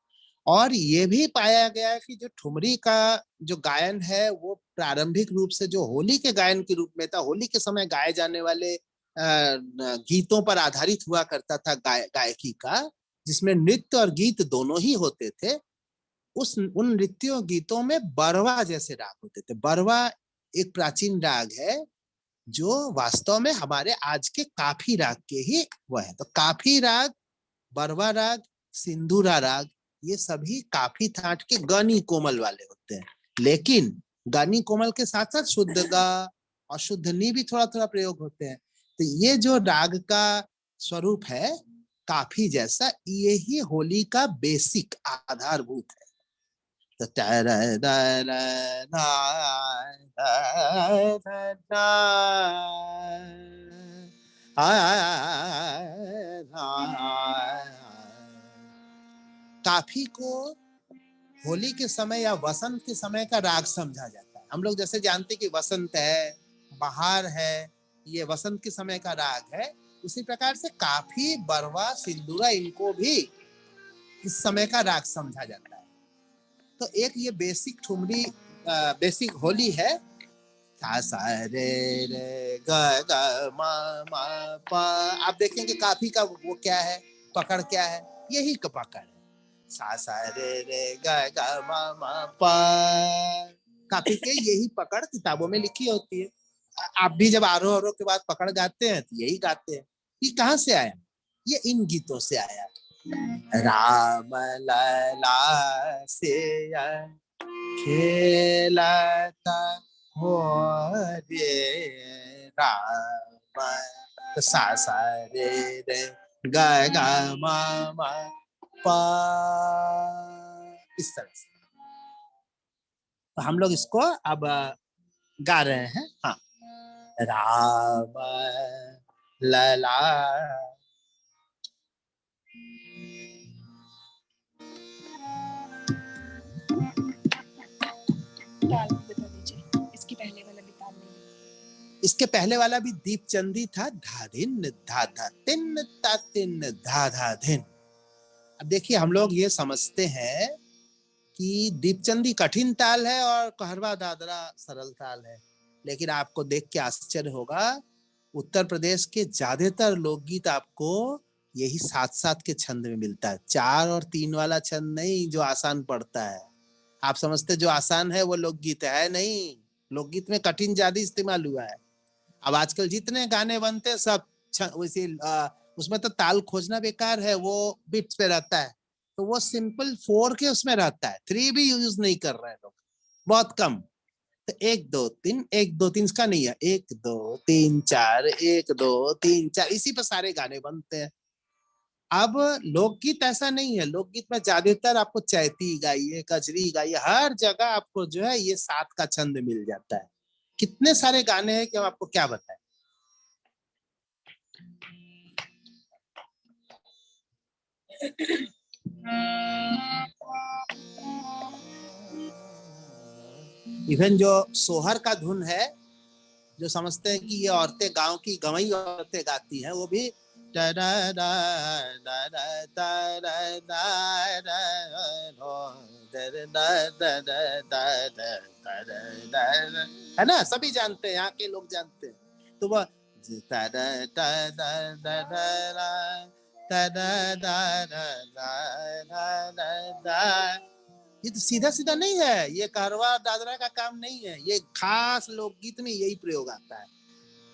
और ये भी पाया गया कि जो ठुमरी का जो गायन है वो प्रारंभिक रूप से जो होली के गायन के रूप में था, होली के समय गाए जाने वाले गीतों पर आधारित हुआ करता था गायकी का, जिसमें नृत्य और गीत दोनों ही होते थे। उन नृत्यों गीतों में बरवा जैसे राग होते थे। बरवा एक प्राचीन राग है जो वास्तव में हमारे आज के काफी राग के ही वह है। तो काफी राग, बरवा राग, सिंधुरा राग, ये सभी काफी थाट के गनी कोमल वाले होते हैं। लेकिन गनी कोमल के साथ साथ शुद्ध गा और शुद्ध नी भी थोड़ा थोड़ा प्रयोग होते हैं। तो ये जो राग का स्वरूप है काफी जैसा, ये ही होली का बेसिक आधारभूत है। तो काफी को होली के समय या वसंत के समय का राग समझा जाता है। हम लोग जैसे जानते कि वसंत है, बहार है, ये वसंत के समय का राग है, उसी प्रकार से काफी, बरवा, सिंदूरा, इनको भी इस समय का राग समझा जाता है। तो एक ये बेसिक ठुमरी, बेसिक होली है। सा सा रे रे ग ग म म प। आप देखेंगे काफी का वो क्या है, पकड़ क्या है, यही का पकड़ है। सा सा रे रे ग ग म म प। काफी के यही पकड़ किताबों में लिखी होती है। आप भी जब आरोह अवरोह के बाद पकड़ गाते हैं तो यही गाते हैं। ये कहाँ से आया? ये इन गीतों से आया। राम लला से खेलता हो रे राम। तो सा सा रे रे ग ग म म प, इस तरह से। तो हम लोग इसको अब गा रहे हैं। हाँ, राम लला। ताल बता दीजिए, इसके पहले वाला भी ताल नहीं। इसके पहले वाला भी दीपचंदी था। धाधिन धाधा तिन तातिन धाधा धिन। अब देखिए, हम लोग ये समझते हैं कि दीपचंदी कठिन ताल है और कहरवा दादरा सरल ताल है, लेकिन आपको देख के आश्चर्य होगा, उत्तर प्रदेश के ज्यादातर लोकगीत आपको यही 7-7 के छंद में मिलता है। 4 और 3 वाला छंद नहीं जो आसान पड़ता है। आप समझते जो आसान है वो लोकगीत है, नहीं। लोकगीत में कठिन ज्यादा इस्तेमाल हुआ है। अब आजकल जितने गाने बनते हैं सब वैसे, उसमें तो ताल खोजना बेकार है, वो बिट्स पे रहता है। तो वो सिंपल 4 के उसमें रहता है, 3 भी यूज नहीं कर रहे हैं लोग, बहुत कम। तो 1 2 3 1 2 3 इसका नहीं है, 1 2 3 4 1 2 3 4, इसी पर सारे गाने बनते हैं। अब लोकगीत ऐसा नहीं है। लोकगीत में ज्यादातर आपको चैती गाइए, कजरी गाइए, हर जगह आपको जो है ये 7 का छंद मिल जाता है। कितने सारे गाने हैं कि हम आपको क्या बताएं। इवन जो सोहर का धुन है, जो समझते हैं कि ये औरतें गांव की गवई औरतें गाती हैं, वो भी है ना, सभी जानते हैं, यहाँ के लोग जानते हैं। तो वह ये तो सीधा सीधा नहीं है, ये कहरवा दादरा का काम नहीं है, ये खास लोकगीत में यही प्रयोग आता है।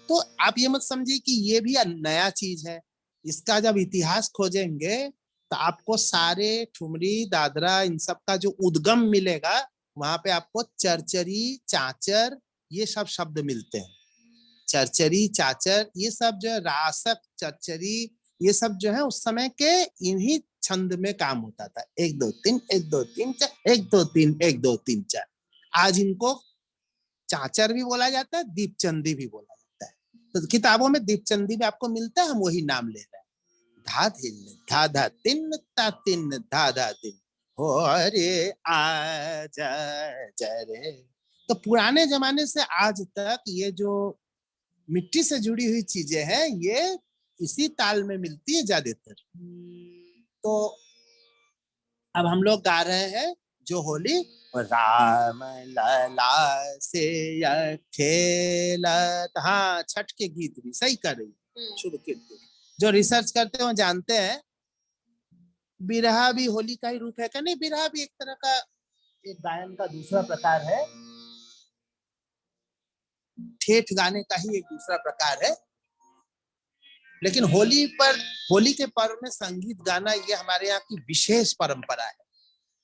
तो आप ये मत समझिए कि ये भी नया चीज है। इसका जब इतिहास खोजेंगे तो आपको सारे ठुमरी दादरा इन सब का जो उद्गम मिलेगा, वहां पे आपको चरचरी, चाचर, ये सब शब्द मिलते हैं। चरचरी, चाचर, ये सब जो है, रासक, चरचरी, ये सब जो है उस समय के इन्हीं छंद में काम होता था। 1 2 3 1 2 3 4 1 2 3 1 2 3 4। आज इनको चाचर भी बोला जाता है, दीपचंदी भी बोला जाता है। तो किताबों में दीपचंदी भी आपको मिलता है, हम वही नाम ले रहे हैं। धा धिन धा धा तिन ता तिन धा धा दिन हो रे आजा जरे। तो पुराने जमाने से आज तक ये जो मिट्टी से जुड़ी हुई चीजें हैं, ये इसी ताल में मिलती है ज्यादातर। तो अब हम लोग गा रहे हैं जो होली, राम लला से खेलत। हाँ, छठ के गीत भी सही कर रही, शुभ कीर्ति। जो रिसर्च करते हैं वो जानते हैं, बिरहा भी होली का ही रूप है क्या? नहीं, बिरहा भी एक तरह का, एक गायन का दूसरा प्रकार है, ठेठ गाने का ही एक दूसरा प्रकार है। लेकिन होली पर, होली के पर्व में संगीत गाना, ये हमारे यहाँ की विशेष परंपरा है।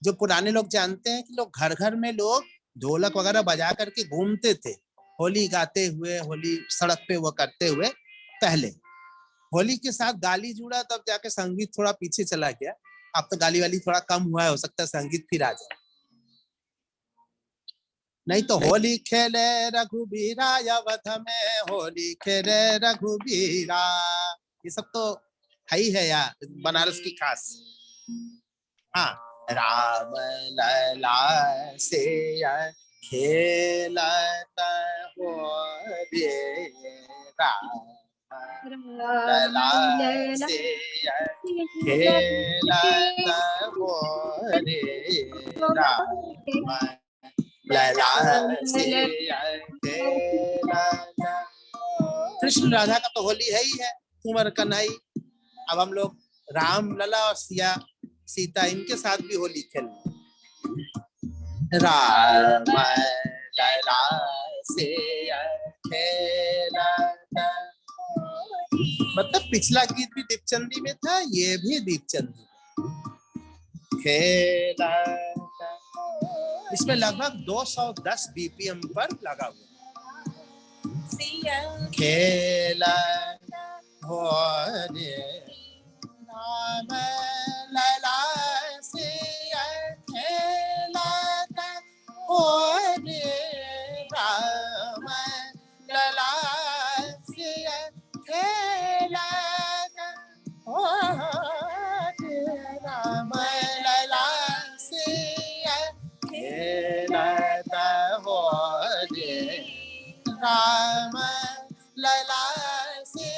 जो पुराने लोग जानते हैं कि लोग घर घर में लोग ढोलक वगैरह बजा करके घूमते थे, होली गाते हुए, होली सड़क पे वो करते हुए पहले होली के साथ गाली जुड़ा, तब जाके संगीत थोड़ा पीछे चला गया। अब तो गाली वाली थोड़ा कम हुआ है, हो सकता है संगीत फिर आ जाए। नहीं तो होली खेले रघुबीरा अवध में, होली खेले रघुबीरा, ये सब तो है ही है यार, बनारस की खास। हाँ, राम लला से खेलत होली, राम लला से खेलत होली, राम लला से खेलत। कृष्ण राधा का तो होली है ही है, कुंवर कन्हई। अब हम लोग राम लला और सिया सीता इनके साथ भी होली खेल। राम लला से खेलत, मतलब पिछला गीत भी दीपचंदी में था, ये भी दीपचंदी खेलत। इसमें लगभग 210 बीपीएम पर लगा हुआ। खेलत होली, राम लला से खेलत होली, राम लला से खेलत होली, राम लला से खेलत होली, राम लला से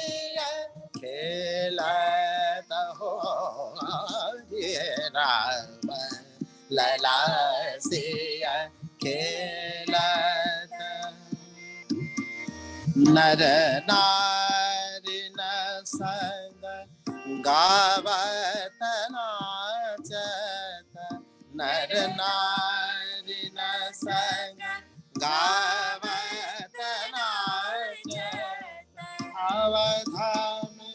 खेलत होली, राम लला से खेलत। नर नारी न संग गावत नाचत, नर नारी न संग गावत नाचत, अवधा में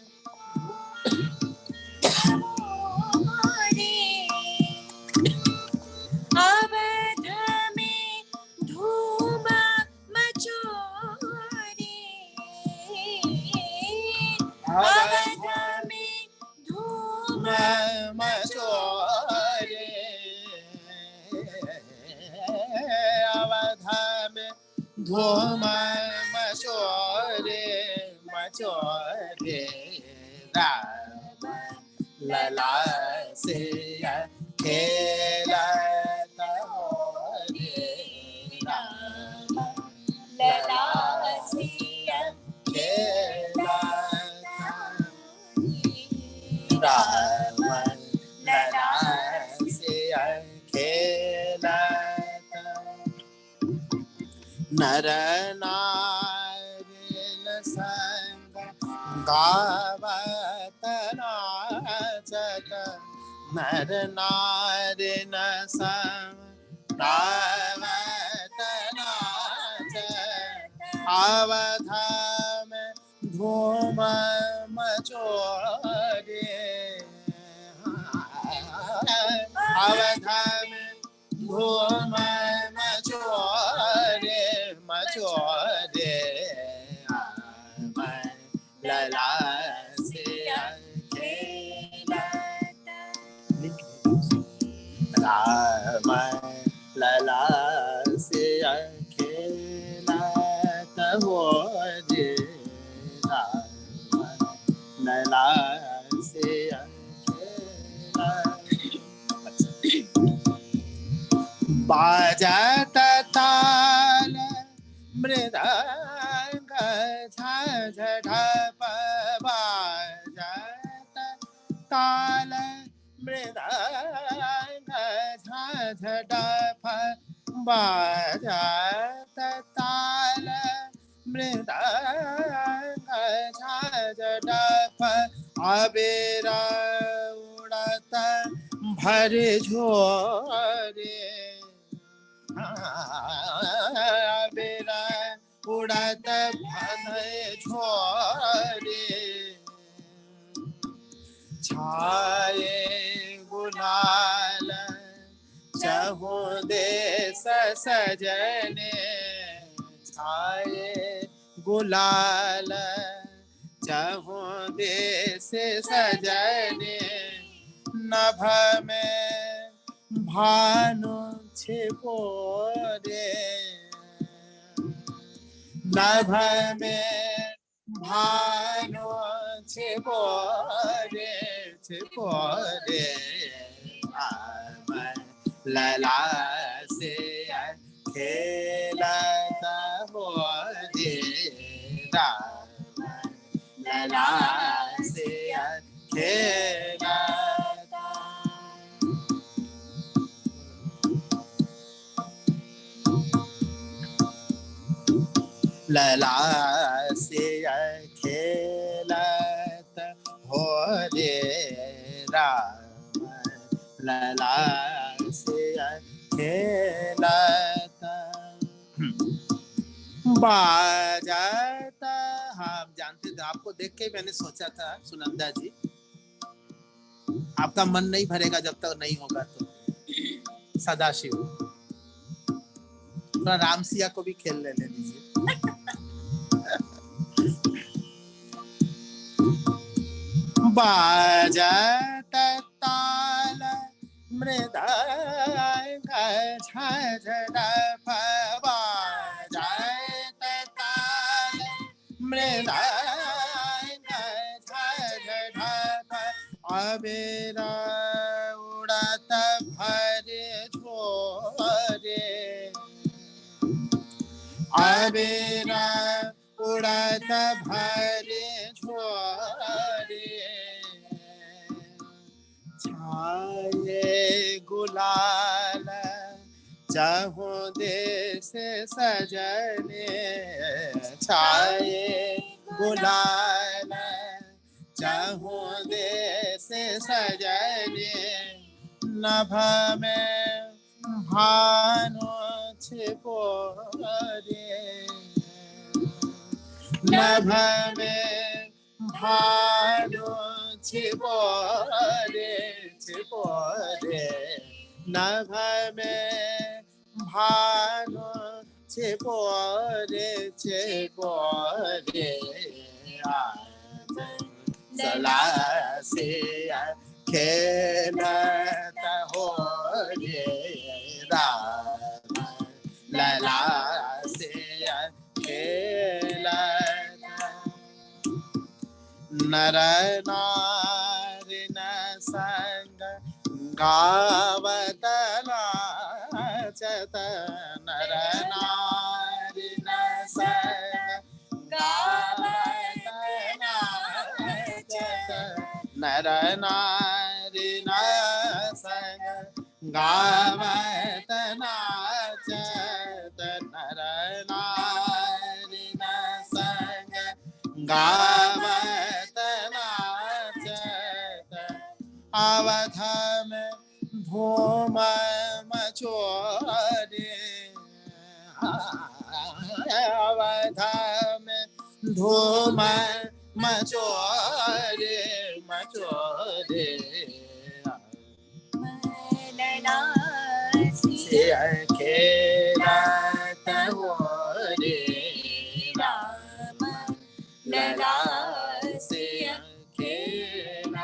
अवध में धूम मचोरी, अवध में धूम मचोरे, अवध में धूम मचोरे, मचोरे, राम लला से खेलत होली, राम लला से खेलत, राम लला से खेलत। नर नारी न संग गावत नाचत, नर नारी न संग गावत नाचत, अवध में धूम मचोरे, अवध में धूम मचोरे, मचोरे, राम लला से खेलत, राम लला से खेलत होली, राम लला से खेलत। बाजत ताल मृदंग झंझ बाजत ताल मृदंग झंझ बाजत ताल मृदंग झंझ, अबीर उड़त भर झोरे, अबीर उड़त भर झोरे, छाए गुलाल चहु देश सजने, छाए गुलाल चहु देश सजने नभ में भानु छिपो रे नभ में भानु छिपो रे आम लला से खेलता हो रे राम लला से खेलता लला से खेलत हो रे राम लला से खेलत बाजाता। हम जानते थे, आपको देख के मैंने सोचा था सुनंदा जी, आपका मन नहीं भरेगा जब तक नहीं होगा तो सदाशिव थोड़ा रामसिया को भी खेल ले लीजिए। बाजत ताल मृदंग झड़प बाजत ताल मृदंग झड़प अबेर उड़त भरे झोरे अबेर उड़त भरे झोरे छाए गुलाल चहु देश सजने छाए गुलाल चहु देश सजने नभ में भानु छिपो रे नभ में भानु छिपो रे नभ में भानु छिपो रे लला से खेलत हो रे राम लला से खेलत नर नारी न संग गावत नाचत नर नारी न संग गावत नाचत नर नारी न संग गावत नाचत नर नारी न संग गावत नाचत अवध में धूम मचोरे अवध में धूम मचोरे से खेलत हो रे राम लला से खेलत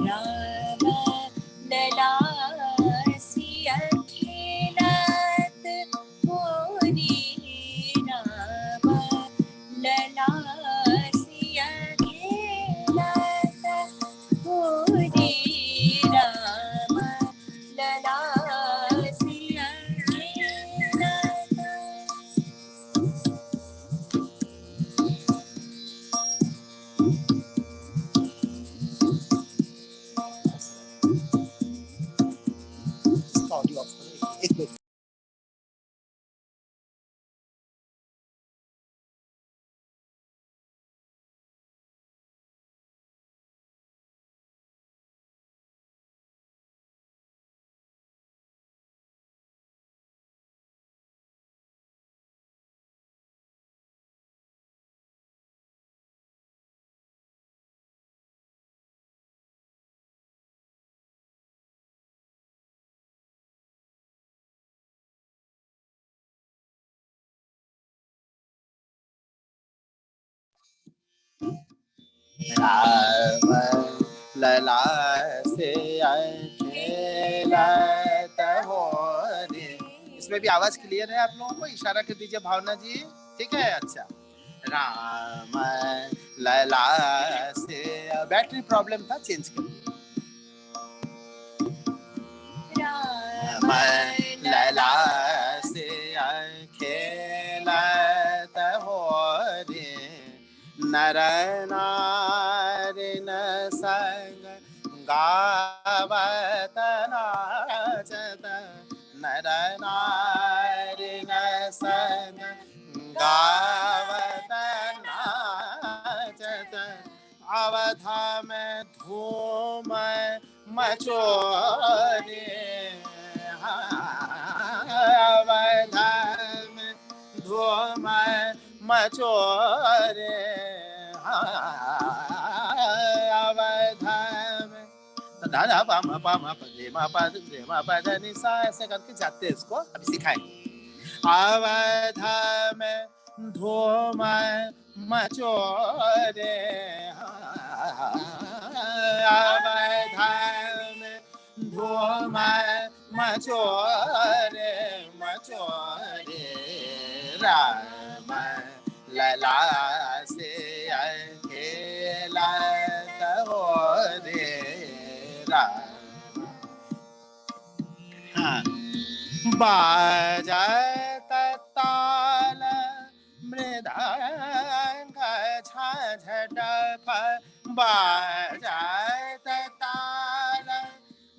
राम लला सिया खेलत हो रे राम लला राम लला से खेलत हो रे। इसमें भी आवाज क्लियर है आप लोगों को? इशारा कर दीजिए भावना जी, ठीक है? अच्छा। राम लला से, बैटरी प्रॉब्लम था, चेंज कर दिया। राम लला से खेलत हो रे, नर नारिन संग गावत नाचत, नर नारिन संग गावत नाचत, अवधा में धूम मचोरे, अवधा में धूम मचोरे, अवधा में दादा पाम पाम पदे मा पद दे मा पद नि सा, ऐसे करके जाते हैं इसको, अभी सिखाएंगे। अवधा में धूम मचोरे, अवधा में धूम मचोरे, मचोरे, राम लला से खेलत हो रे, राम। हाँ। बाजत ताल मृदंग झांझटप, बाजत ताल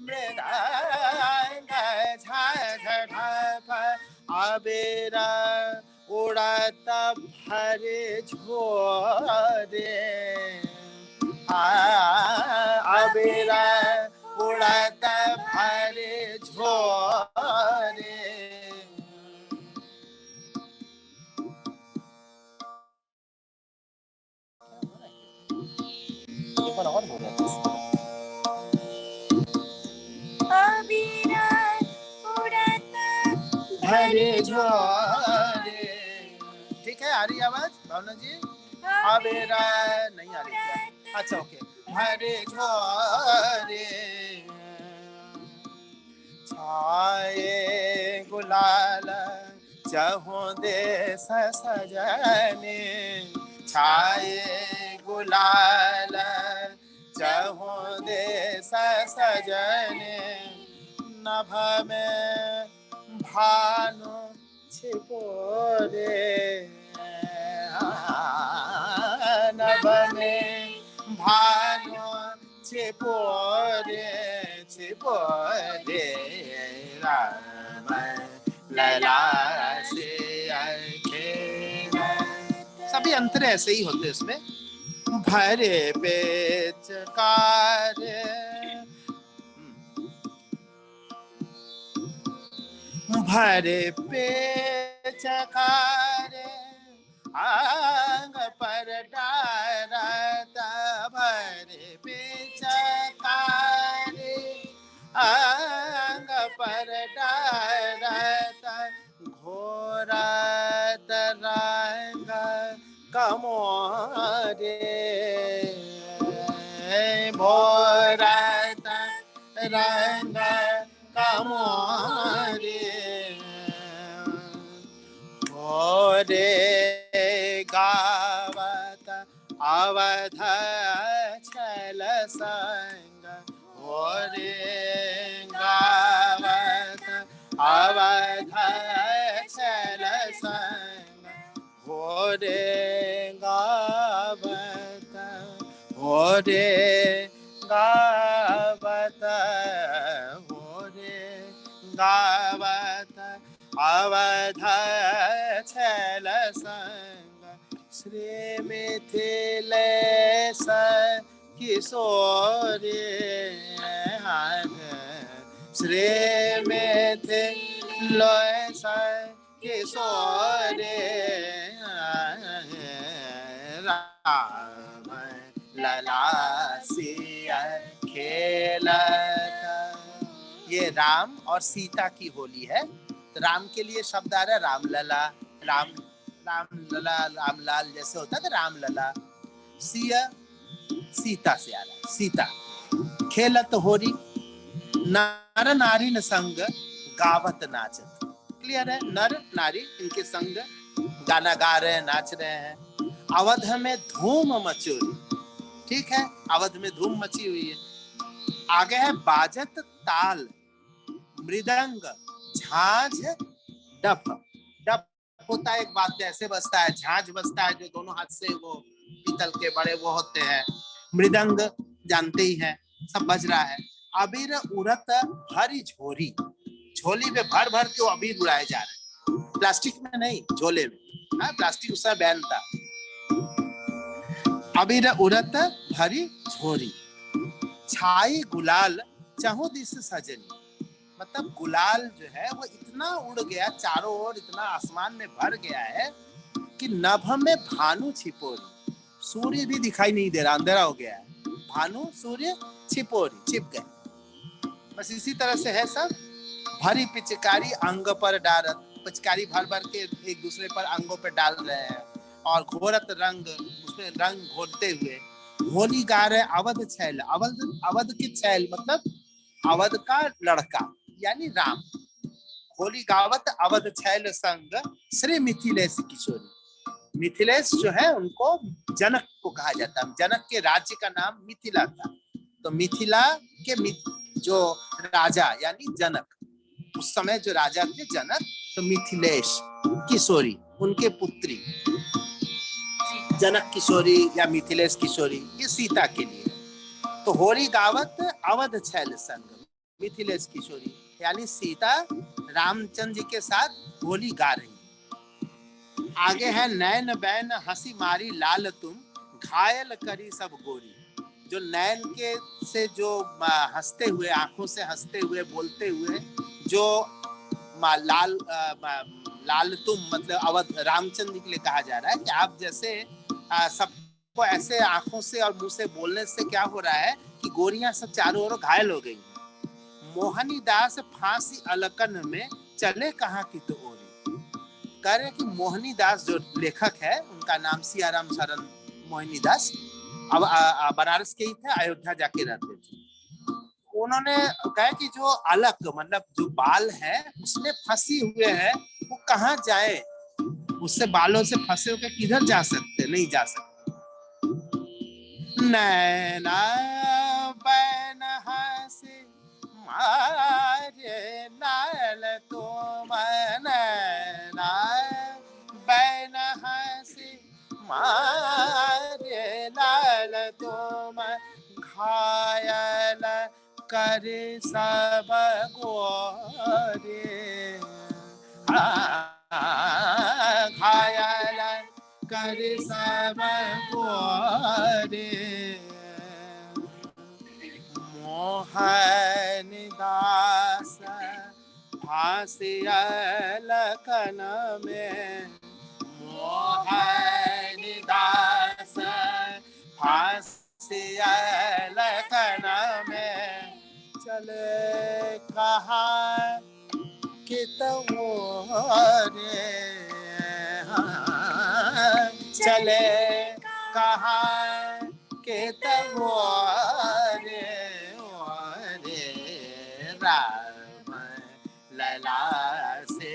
मृदंग झांझटप, अबीर उड़त भरे झोरे, अबीर उड़त भरे झोरे, और हो रहा है। अबीर उड़त भरे झोरे, ठीक है? आ रही आवाज भावना जी? अबीर नहीं आ रही क्या? अच्छा ओके। भरे झोरे, छाए गुलाल चहुँ देश सजने, छाए गुलाल चहुँ देश सजने, नभ में भानु छिपोरे, नभ में भानु छिपोरे, छिपोरे, राम लला से खेलत। सभी अंतर ऐसे ही होते इसमें। भरे पेचकार, भरे पेचकार, आंग पर डारत, भरे पेचकार, आंग पर डारत, घोरत रंग कमोरे, भोरत रंग कमोरे, भोरे गावत अवध छल संग, भोरे गावत अवध छल संग, भोरे गावत, भोरे गावत, भोरे गावत अवध छल संग, श्री मिथिलेश किशोरी, श्री मिथिलेश किशोरी, राम लला सिया खेलत। ये राम और सीता की होली है। तो राम के लिए शब्द आ रहा है राम लला, राम राम लला, राम लाल जैसे होता है ना, राम लला। सिया सीता से आ रहा है, सीता। खेलत होरी नर नारी न संग गावत नाचत। क्लियर है, नर नारी इनके संग गाना गा रहे हैं, नाच रहे हैं। अवध में धूम मचोरी, ठीक है, अवध में धूम मची हुई है। आगे है बाजत ताल मृदंग झांझ डफ। डफ होता है एक वाद्य, ऐसे बजता है। झांझ बजता है जो दोनों हाथ से वो पीतल के बड़े वो होते हैं। मृदंग जानते ही हैं, सब बज रहा है। अबीर उड़त हरी झोरी, झोली में भर भर के अबीर उड़ाए जा रहे हैं, प्लास्टिक में नहीं, झोले में। हाँ, प्लास्टिक उसका बैन था। अबीर उड़त भरी झोरी छाई गुलाल चाहो दिस सजनी। मतलब गुलाल जो है वो इतना उड़ गया चारों ओर, इतना आसमान में भर गया है कि नभ में भानु छिपोरी, सूर्य भी दिखाई नहीं दे रहा, अंधेरा हो गया है। भानु सूर्य छिपोरी, छिप गए। बस इसी तरह से है सब। भरी पिचकारी अंग पर डालत, पिचकारी भर भर के एक दूसरे पर अंगों पर डाल रहे हैं। और घोरत रंग, उसमें रंग घोरते हुए होली गा रहे अवध छैल। अवध की छैल मतलब अवध का लड़का यानी राम। होली गावत अवध छैल संग श्री मिथिलेश किशोरी। मिथिलेश जो है उनको जनक को कहा जाता है, जनक के राज्य का नाम मिथिला था। तो मिथिला के जो राजा यानी जनक, उस समय जो राजा थे जनक, तो मिथिलेश किशोरी उनके पुत्री, जनक किशोरी या मिथिलेश किशोरी, ये सीता के लिए। तो होली गावत अवध छैल संग मिथिलेश किशोरी, यानी सीता रामचंद्र जी के साथ होली गा रही। आगे है नैन बैन हंसी मारी लाल तुम घायल करी सब गोरी। जो नैन के से जो हंसते हुए, आंखों से हंसते हुए, बोलते हुए जो लाल तुम मतलब अवध रामचंद्र के लिए कहा जा रहा है कि आप जैसे सबको ऐसे आंखों से और मुंह से बोलने से क्या हो रहा है कि गोरियां सब चारों ओर घायल हो गई हैं। मोहनी दास फांसी अलकन में चले कहाँ की तो ओरी। कह रहे कि मोहनी दास जो लेखक है उनका नाम सियाराम शरण मोहिनी दास, अब बनारस के ही थे, अयोध्या जाके रहते थे। उन्होंने कहा कि जो अलक मतलब जो बाल है उसमें फंसी हुए हैं, वो कहाँ जाए, उससे बालों से फंसे होकर किधर जा सकते, नहीं जा सकते। नैना बैन हंसी मारे लाल तुम, नैना बैन हंसी मारे लाल तुम घायल कर सब गोरे। घायल कर सब गोरे। मोहन दास फांसी अलकन में, मोहन दास फांसी अलकन में चले कहाँ कि तोरे। चले कहाँ के तोरे राम लला से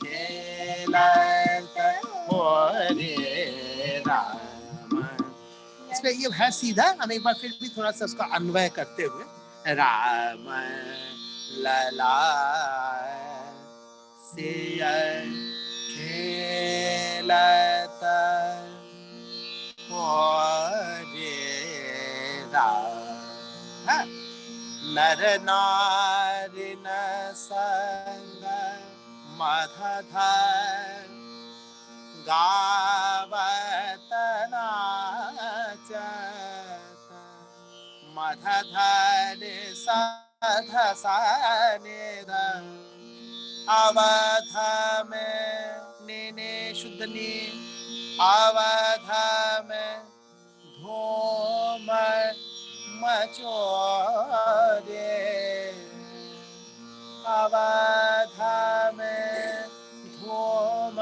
खेलत होरे राम। इसमें ये है सीधा, हम एक बार फिर भी थोड़ा सा उसका अन्वय करते हुए राम लला से खेलत होरे राम। नर नारी न संग मधधर गावत नाचत मधधर सध सनिध अवध में नीने शुद्धनी अवध में धूम मचोरे। अवध में धूम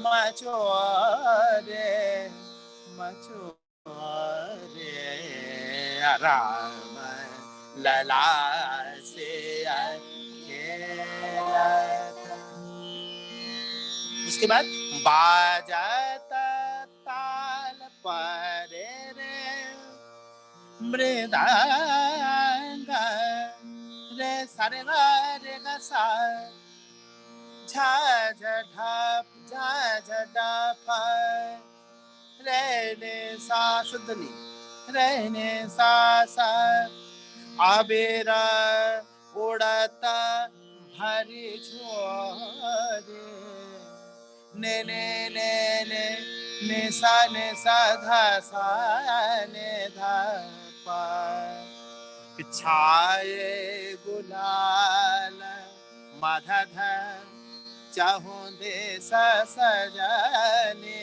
मचोरे मचोरे राम लला से खेलता। उसके बाद बाजता ताल पर रे मृदंग रे सारे रे ग सा झा ढप रे ने सा शुद्ध नी रे ने सा आबेर उड़ता भरी छोरे ने सा धा सा ने धा पा छाए गुलाल माधा धा चाहूं दे सजने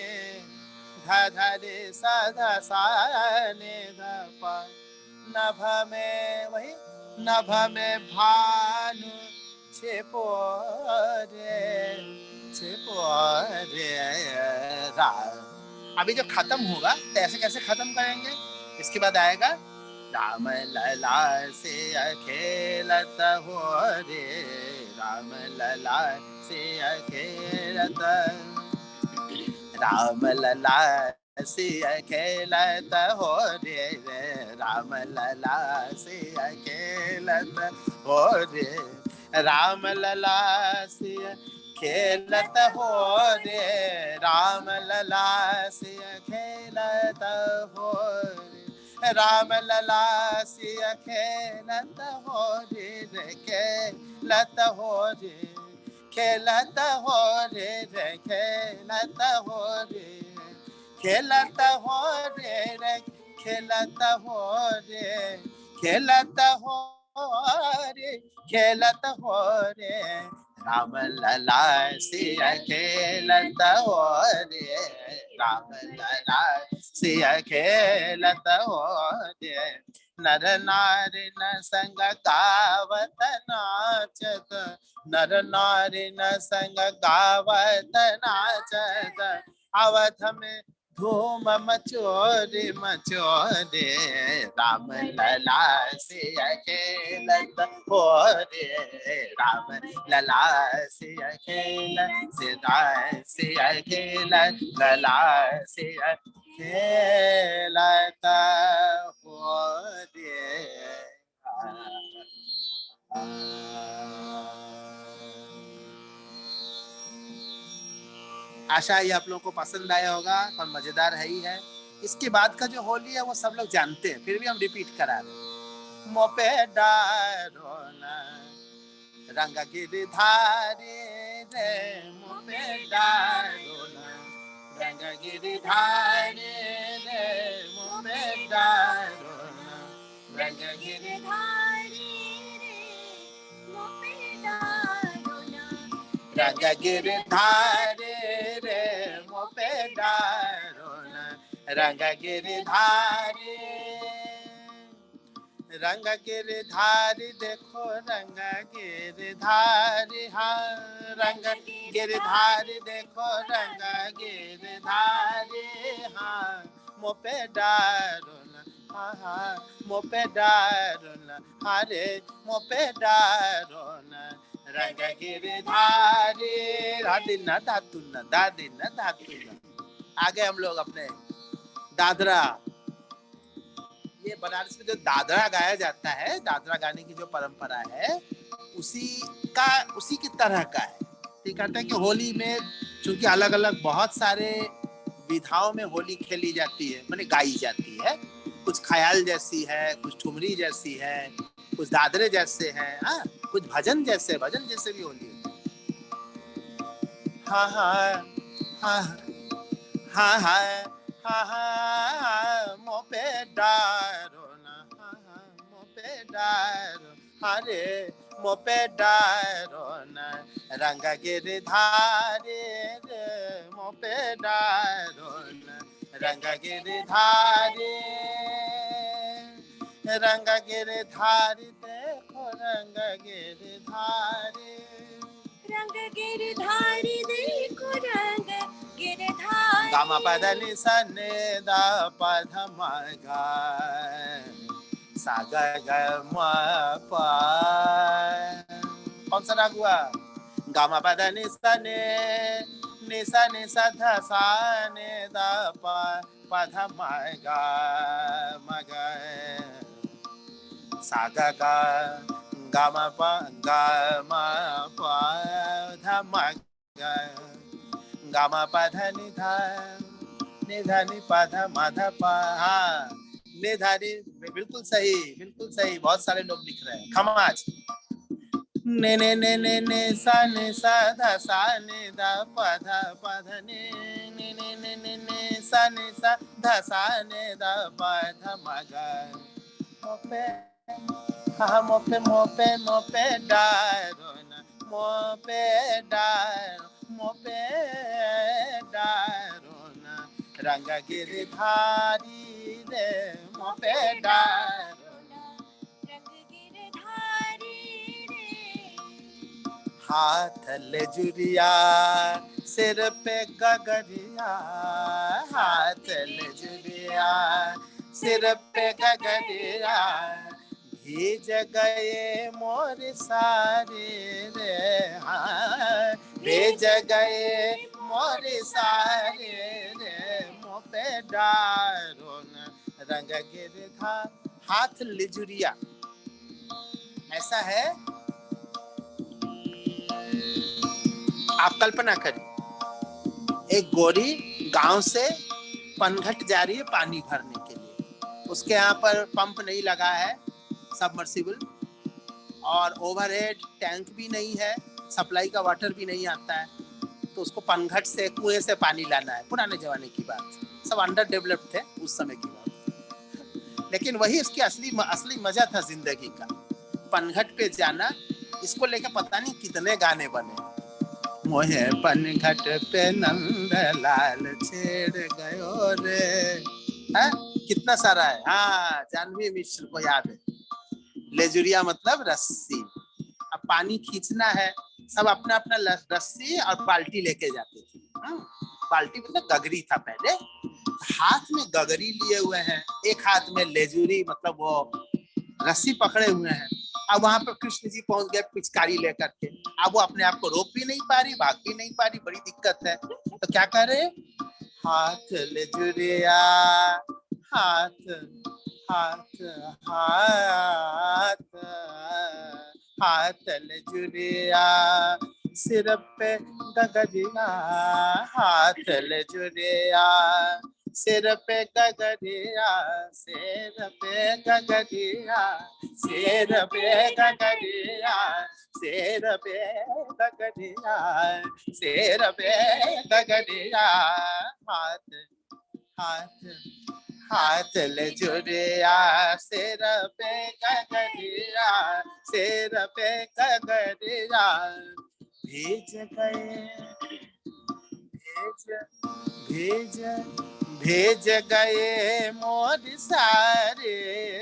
धा धा रे सा धा सा ने धा पा नभ में वही नभ में भानु छिपो रे राम। अभी जब खत्म होगा तो ऐसे कैसे खत्म करेंगे? इसके बाद आएगा राम लला से खेलत हो रे राम लला से खेलत राम लला से खेलत हो रे राम लला से खेलत हो रे राम लला से खेलत हो रे राम लला से खेलत हो रे राम लला से खेलत हो रे खेलत हो रे खेलत हो रे खेलत हो रे खेलत हो रे खेलत हो रे खेलत हो रे खेलत हो रे राम लला से खेलत हो रे राम लला से खेलत हो रे नर नारी न संग गावत नाचत नर नारी न संग गावत नाचत अवध में धूम मचोरे राम लला से खेलत हो रे राम लला से खेलत से खेलत लला से खेलत हो रे। आशा है आप लोगों को पसंद आया होगा और मजेदार है ही है। इसके बाद का जो होली है वो सब लोग जानते हैं, फिर भी हम रिपीट करा रहे हैं। मोपे डारो ना रंग गिरधारी रे मोपे डारो ना रंग गिरधारी रे मोपे डारो ना रंग गिरधारी रे मोपे डारो ना रंग गिरधारी रे मोपे डारो ना रंग गिरधारी रंग गिरधारी देखो रंग गिरधारी हाँ रंग गिरधारी देखो रंग गिरधारी हाँ मोपे डारो ना हाँ मोपे डारो ना हरे मोपे डारो ना रंग गिरधारी दादी न धातु न दादी न धातु न। आगे हम लोग अपने दादरा, ये बनारस में जो दादरा गाया जाता है, दादरा गाने की जो परंपरा है उसी की तरह का है। ठीक कहते हैं कि होली में चूंकि अलग अलग बहुत सारे विधाओं में होली खेली जाती है, माने गाई जाती है। कुछ ख्याल जैसी है, कुछ ठुमरी जैसी है, कुछ दादरे जैसे हैं, हाँ कुछ भजन जैसे भी होली होती है। हाँ हाँ हाँ हाँ हाँ हाँ हाँ मोपे डारो ना हाँ मोपे डारो हरे मोपे डारो ना रंग गिरधारी रे मोपे डारो ना रंग गिरधारी रंग गिरधारी देखो रंग गिरधारी रंग गिरधारी देखो रंग गिरधारी गामा पदनि सने दा पध मा गा सा गा गा मा पा। कौन सा राग हुआ? गा मा पा धा नि सा धा सा ने दा पा धा मा गा सा गा गा मा पा धा मा गा मा पा धा नि पा धा मा धा पा। हाँ ने धा नि, बिल्कुल सही, बिल्कुल सही। बहुत सारे लोग लिख रहे हैं। खमाज ने सा धा सा ने दा पा धा ने सा धा सा ने दा पा धा मा गा। मोपे हा मोपे डारो ना मोपे डारो ना रंग गिरधारी रे मोपे डारो ना रंग गिरधारी रे। हाथ ले जुरिया सिर पे गगरिया, हाथ ले जुरिया सिर पे गगरिया, भीज गए मोर सारे रे। हाँ भीज गए मोर सारे रे मोपे डारो न रंग गिरधा। हाथ लिजुरिया ऐसा है, आप कल्पना करिए एक गोरी गांव से पनघट जा रही है पानी भरने के लिए। उसके यहाँ पर पंप नहीं लगा है, सबमर्सिबल, और ओवरहेड टैंक भी नहीं है, सप्लाई का वाटर भी नहीं आता है। तो उसको पनघट से कुएं से पानी लाना है। पुराने जमाने की बात, सब अंडर डेवलप्ड थे उस समय की बात, लेकिन वही उसकी असली मजा था जिंदगी का, पनघट पे जाना। इसको लेकर पता नहीं कितने गाने बने। मोहे पनघट पे नंद लाल छेड़ गयो रे, है कितना सारा है। हाँ जानवी मिश्र को याद है। लेजुरिया मतलब रस्सी। अब पानी खींचना है, सब अपना अपना रस्सी और बाल्टी लेके जाते थे। बाल्टी मतलब गगरी था पहले, हाथ में गगरी लिए हुए हैं, एक हाथ में लेजुरी मतलब वो रस्सी पकड़े हुए हैं। अब वहां पर कृष्ण जी पहुंच गए पिचकारी लेकर के। अब वो अपने आप को रोक भी नहीं पा रही, भाग भी नहीं पा रही, बड़ी दिक्कत है। तो क्या करे, हाथ ले जुड़िया, हाथ हाथ हाथ हाथ ले जुड़िया सिर पे गगरिया, हाथ ले जुड़िया सिर पे गगरिया, सिर पे गगरिया, सिर पे गगरिया, सिर पे गगरिया, सिर पे गगरिया, हाथ हाथ हाथ ले जुड़िया सिर पे गगरिया, सिर पे गगरिया, भीज गए भेज भेज गए मोर सारे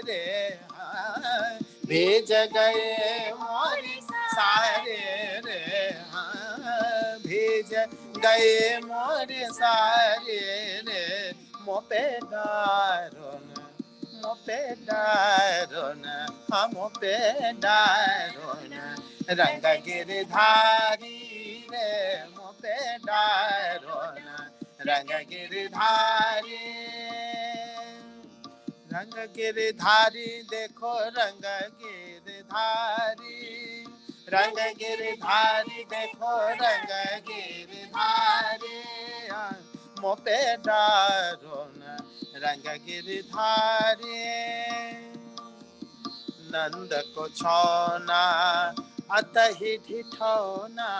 रे। हाँ भेज गए मोर सारे रे। हाँ भेज गए मोर सारे रे मोपे डारो न, मोपे डारो न, हाँ मोपे डारो न रंग गिरधारी रे मोपे डारो न रंग गिरधारी। रंग गिरधारी देखो रंग गिरधारी, रंग गिरधारी देखो रंग गिरधारी, मोपे डारो न रंग गिरधारी। नंद को छौना अतहि ढिठौना,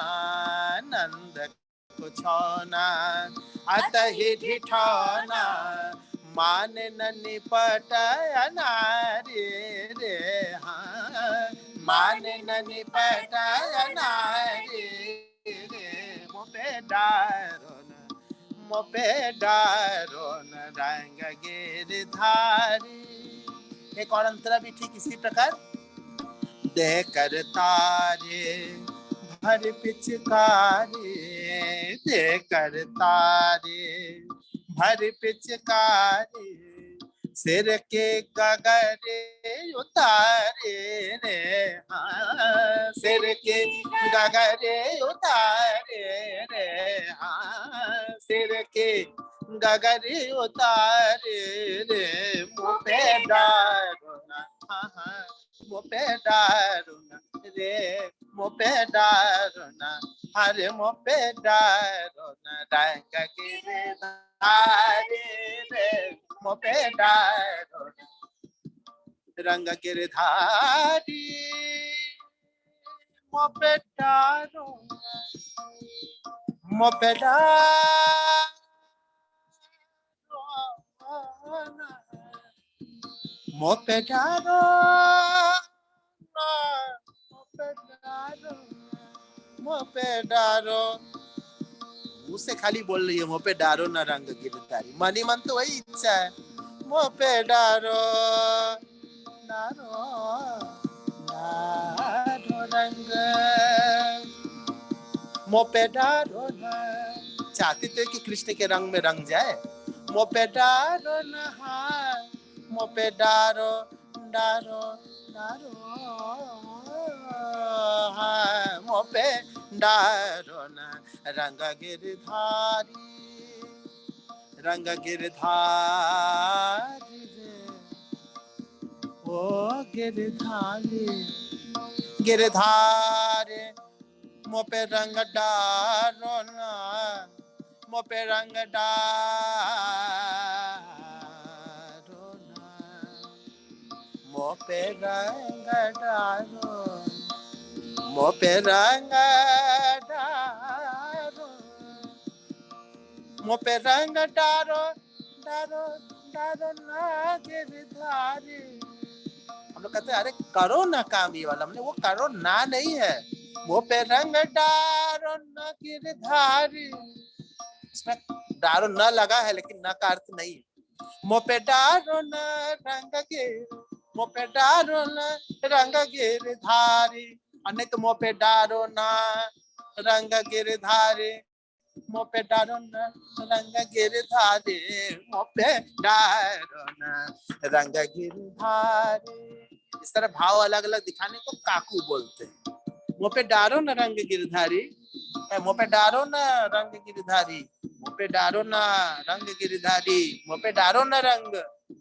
नंद को छौना अतहि ढिठौना, मान न निपट अनारी रे। हाँ मान न निपट अनारी रे मोपे डारो न, मोपे डारो न रंग गिरधारी। एक और अंतरा भी ठीक इसी प्रकार, दे कर तारे भर पिचकारी, दे कर तारे भर पिचकारी, सिर के गगरे उतारे रे, हाँ सिर के गगरे उतारे रे, हाँ सिर के गगरे उतारे रे, मुँह पे डारो ना, हाँ हाँ मुँह पे डारो ना रे, मुँह पे डारो ना, हरे मुँह पे डारो ना, रंग गिरधारी रे, मुँह पे डारो ना, रंग गिरधारी मुँह पे डारो ना, मुँह पे डारो ना, मुँह पे डारो ना, मुँह पे डारो, मुँह पे डारो, मुँह से खाली बोल रही है मुँह पे डारो ना रंग गिरधारी, मन ही मन तो वही इच्छा है, मुँह पे डारो डारो डारो रंग, मुँह पे डारो ना, चाहती तो कि कृष्ण के रंग में रंग जाए, मुँह पे डारो ना, हाँ मुँह पे डारो डारो डारो, हाँ मुँह पे डारो ना, रंग गिरधारी, रंग गिरधारी रे, ओ गिरधारी गिरधारी, मुँह पे रंग डारो ना, मुँह पे रंग डारो ना, मुँह पे रंग डारो, मुँह पे रंग डारो, मुँह पे रंग डारो डारो डारो ना गिरधारी। हम लोग कहते हैं अरे करो ना काम ये वाला, हमने वो करो ना नहीं है, मुँह पे रंग डारो ना गिरधारी, इसमें डारो न लगा है लेकिन न का अर्थ नहीं है, मुँह पे डारो न रंग गिर, मुँह पे डारो न रंग गिरधारी, और नहीं तो मुँह पे डारो ना रंग गिरधारी, मुँह पे डारो न रंग गिरधारी, मुँह पे डारो न रंग गिरधारी। इस तरह भाव अलग अलग दिखाने को काकू बोलते हैं, मुँह पे डारो न रंग गिरधारी, मुँह पे डारो न रंग गिरधारी, मुँह पे डारो न रंग गिरधारी, मुँह पे डारो न रंग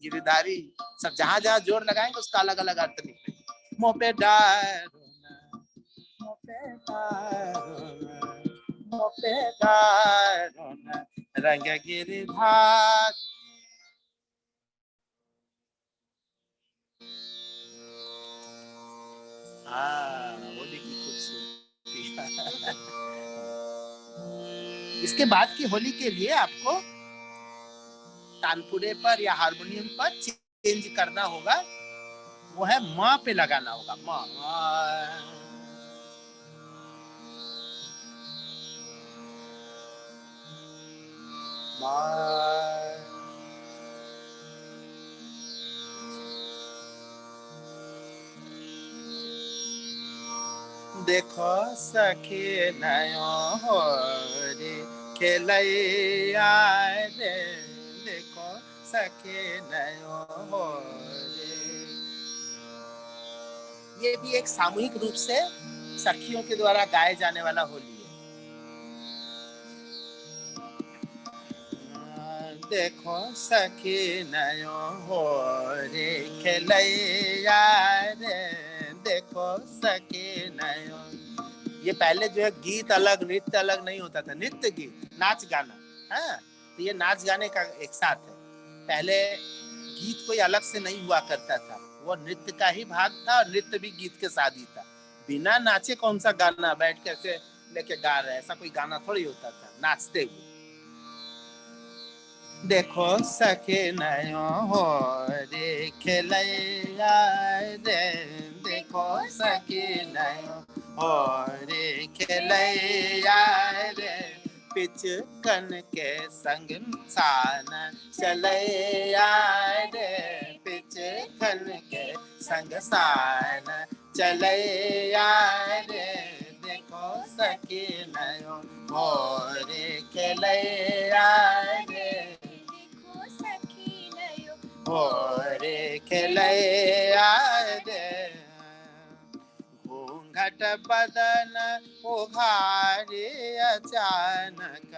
गिरधारी, सब जहां जहां जोर लगाएंगे उसका अलग अलग अर्थ निकलेगा, मुँह पे डारो न, मुँह पे डारो न, मुँह पे डारो न रंग गिरधारी। होली की खूबसूरती। इसके बाद की होली के लिए आपको तानपुरे पर या हारमोनियम पर चेंज करना होगा, वो है माँ पे लगाना होगा, माँ देखो सखी नयो हो रे खेलैया रे, देखो सखी नयो हो रे। ये भी एक सामूहिक रूप से सखियों के द्वारा गाए जाने वाला होली है। देखो सखी नयो हो रे खेलैया रे, देखो सखी नयो। ये पहले जो है गीत अलग नृत्य अलग नहीं होता था, नृत्य गीत नाच गाना, हाँ तो ये नाच गाने का एक साथ है। पहले गीत कोई अलग से नहीं हुआ करता था, वो नृत्य का ही भाग था और नृत्य भी गीत के साथ ही था। बिना नाचे कौन सा गाना बैठ के ऐसे लेके गा रहे, ऐसा कोई गाना थोड़ी होता था नाचते हुए। देखो सखे नयो हो रे खेलैया रे, देखो सखे नयो हो रे खेलैया रे, पिचकन के संग सान चलैया रे, पिचकन के संग सान चलैया रे, देखो सखी नयो हो रे खेलैया रे, देखो सखी नयो हो हो रे खेलैया रे घूंघट बदन उघारे अचानक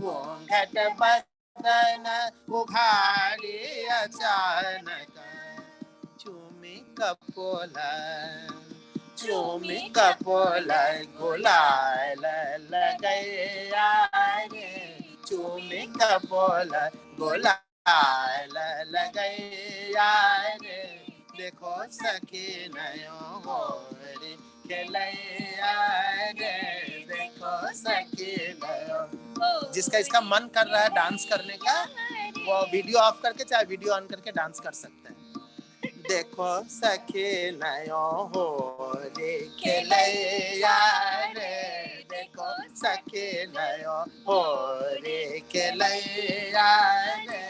घूंघट बदन उघारे अचानक चूमी कपोल गुलाल लगैया रे चूमी कपोल गुलाल लगैया रे देखो सखी नयो हो रे खेलैया रे देखो सखी नयो। जिसका इसका मन कर रहा है डांस करने का वो वीडियो ऑफ करके चाहे वीडियो ऑन करके डांस कर सकते हैं। देखो सखी नयो हो रे खेलैया रे देखो सखी नयो हो रे खेलैया रे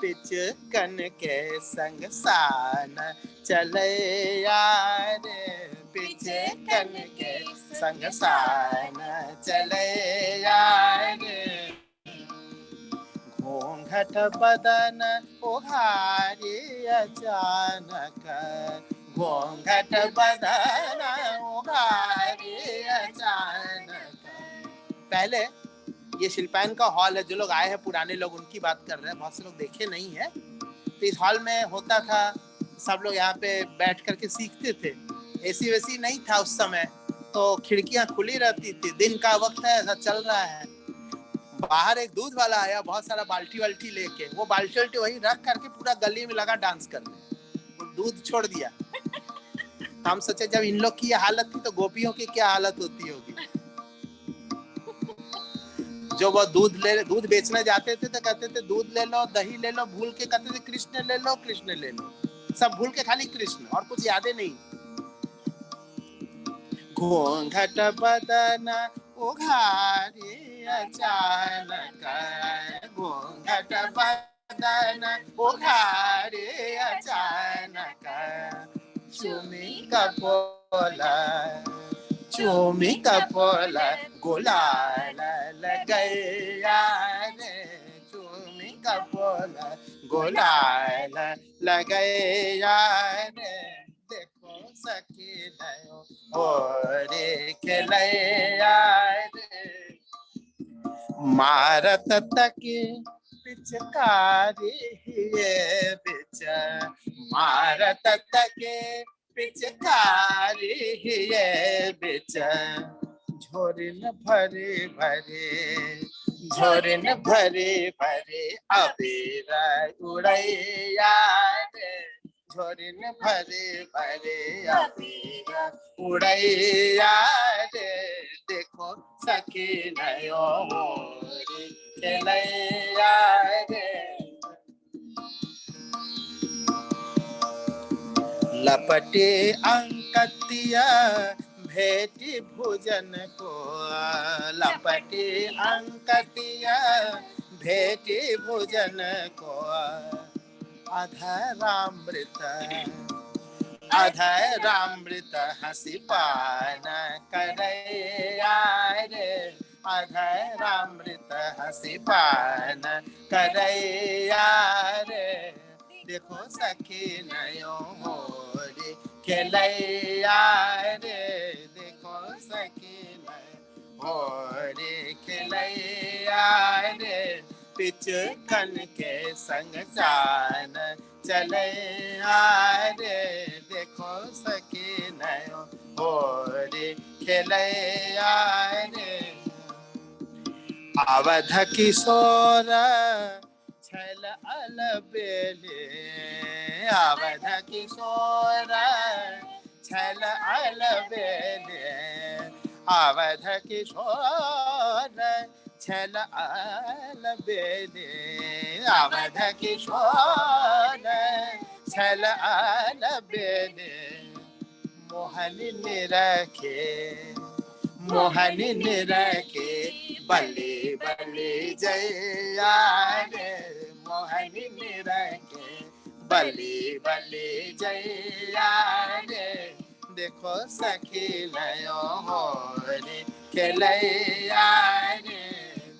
पिचकन के संग सान चलैया रे पिचकन के संग सान चलैया रे घूंघट बदन उघारे अचानक घूंघट बदन उघारे अचानक। पहले ये शिल्पायन का हॉल है, जो लोग आए हैं पुराने लोग उनकी बात कर रहे हैं, बहुत से लोग देखे नहीं है। तो इस हॉल में होता था, सब लोग यहाँ पे बैठ करके सीखते थे। एसी वैसी नहीं था उस समय, तो खिड़कियां खुली रहती थी, दिन का वक्त है, ऐसा चल रहा है। बाहर एक दूध वाला आया बहुत सारा बाल्टी वाल्टी लेके, वो बाल्टी वाल्टी वही रख करके पूरा गली में लगा डांस करने, वो दूध छोड़ दिया। हम सोचे जब इन लोग की ये हालत थी तो गोपियों की क्या हालत होती होगी। जो वो दूध बेचने जाते थे तो कहते थे दूध ले लो दही ले लो, भूल के कहते थे कृष्ण ले लो कृष्ण ले लो, सब भूल के खाली कृष्ण और कुछ यादें नहीं। घूंघट बदन उघारे अचानक घूंघट बदन उघारे अचानक चूमी कपोल गुलाल लगैया रे चूमी कपोल गुलाल लगैया रे देखो सखी नयो हो रे खेलैया रे मारत तके पिचकारी ये बिच मारत तके पिचकारी ये बिच झोरिन भरे भरे अबीर उड़ैया रे झोरिन भरे अबीर उड़ैया रे देखो सखी नयो रे खेलैया रे लपटे अंकतिया भेटी भोजन को लपटे अंकतिया भेटी भोजन को अधरामृत हंसी पान करैया रे अधरामृत हंसी पान करैया रे देखो सखी नयो हो रे खेलैया रे देखो सखी नयो हो रे खेलैया रे पिचकन के संग सान चले रे देखो सखी नयो हो रे खेलैया रे अवध किशोर छल अलबेले अवध किशोर छल अलबेले अवध किशोर छल अलबेले अवध किशोर छल अलबेले मोहनी निरखे बल्ले बल्ले जया रे मोहनी निरखे बल्ले बल्ले जया रे देखो सखी नयो हो रे खेलैया रे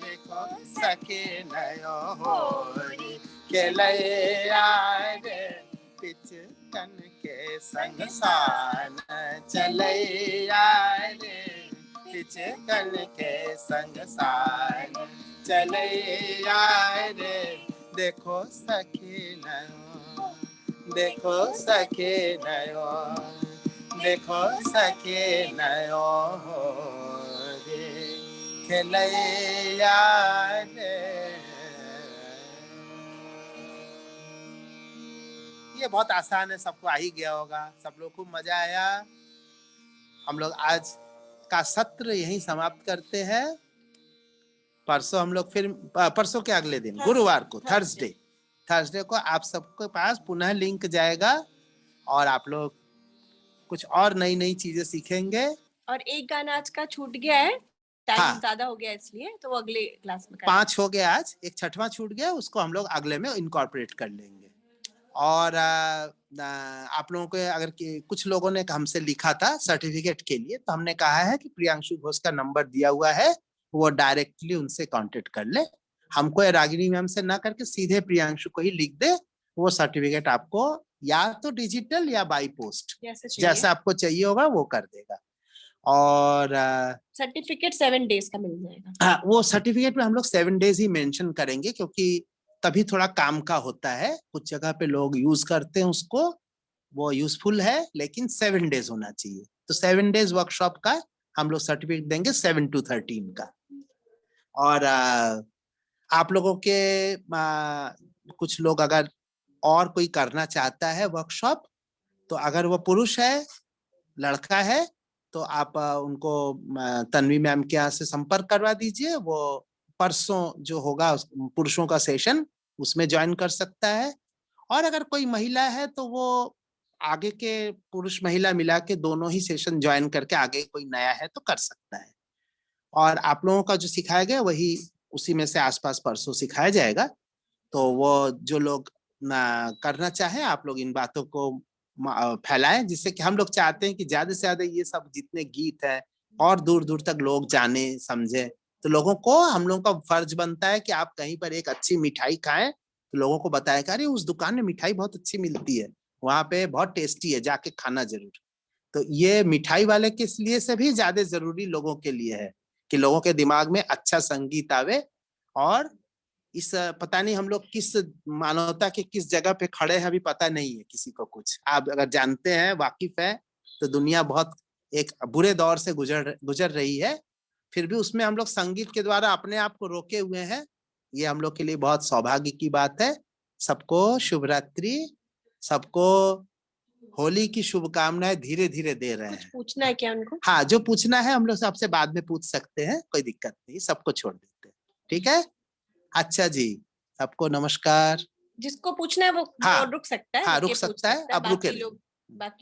देखो सखी नयो हो रे खेलैया रे पिचकन के संग सान चलैया रे पिचकन के संग सान चलैया रे देखो सखी नयो देखो सखी नयो देखो सखी नयो रे खेलैया रे। ये बहुत आसान है, सबको आ ही गया होगा, सब लोग खूब मजा आया। हम लोग आज का सत्र यहीं समाप्त करते हैं। परसों हम लोग फिर परसों के अगले दिन गुरुवार को थर्सडे को आप सबके पास पुनः लिंक जाएगा और आप लोग कुछ और नई नई चीजें सीखेंगे। और एक गाना आज का छूट गया है, टाइम हाँ। ज्यादा हो गया इसलिए, तो वो अगले क्लास में 5 हो गया आज, एक 6वां छूट गया, उसको हम लोग अगले में इनकॉर्पोरेट कर लेंगे। और आप लोगों को अगर कुछ लोगों ने हमसे लिखा था सर्टिफिकेट के लिए, तो हमने कहा है कि प्रियांशु घोष का नंबर दिया हुआ है, वो डायरेक्टली उनसे कांटेक्ट कर ले। हमको या रागिनी मैम से ना करके सीधे प्रियांशु को ही लिख दे, वो सर्टिफिकेट आपको या तो डिजिटल या बाई पोस्ट जैसा आपको चाहिए होगा वो कर देगा। और सर्टिफिकेट 7 डेज का मिल जाएगा। हाँ, वो सर्टिफिकेट में हम लोग 7 डेज ही मेंशन करेंगे, क्योंकि तभी थोड़ा काम का होता है। कुछ जगह पे लोग यूज करते हैं उसको, वो यूजफुल है, लेकिन 7 डेज होना चाहिए। तो 7 डेज वर्कशॉप का हम लोग सर्टिफिकेट देंगे 7 to 13 का। और आप लोगों के कुछ लोग अगर और कोई करना चाहता है वर्कशॉप, तो अगर वो पुरुष है लड़का है तो आप उनको तन्वी मैम के यहाँ से संपर्क करवा दीजिए। वो परसों जो होगा पुरुषों का सेशन उसमें ज्वाइन कर सकता है। और अगर कोई महिला है तो वो आगे के पुरुष महिला मिला के दोनों ही सेशन ज्वाइन करके आगे कोई नया है तो कर सकता है। और आप लोगों का जो सिखाया गया वही उसी में से आसपास परसों सिखाया जाएगा। तो वो जो लोग करना चाहे आप लोग इन बातों को फैलाएं, जिससे कि हम लोग चाहते हैं कि ज्यादा से ज्यादा ये सब जितने गीत है और दूर दूर तक लोग जाने समझे। तो लोगों को हम लोगों का फर्ज बनता है कि आप कहीं पर एक अच्छी मिठाई खाएं तो लोगों को बताया कि अरे उस दुकान में मिठाई बहुत अच्छी मिलती है, वहां पे बहुत टेस्टी है, जाके खाना जरूर। तो ये मिठाई वाले के लिए से भी ज्यादा जरूरी लोगों के लिए है कि लोगों के दिमाग में अच्छा संगीत आवे। और इस पता नहीं हम लोग किस मानवता के किस जगह पे खड़े हैं, अभी पता नहीं है किसी को कुछ। आप अगर जानते हैं, वाकिफ है, तो दुनिया बहुत एक बुरे दौर से गुजर रही है, फिर भी उसमें हम लोग संगीत के द्वारा अपने आप को रोके हुए हैं। ये हम लोग के लिए बहुत सौभाग्य की बात है। सबको शुभ रात्रि, सबको होली की शुभकामनाएं धीरे धीरे दे रहे हैं। पूछना है क्या उनको? हाँ, जो पूछना है हम लोग आपसे बाद में पूछ सकते हैं, कोई दिक्कत नहीं, सबको छोड़ देते हैं। ठीक है, अच्छा जी, सबको नमस्कार। जिसको पूछना है वो रुक सकता है। हाँ, रुक सकता है, अब रुके। बाकी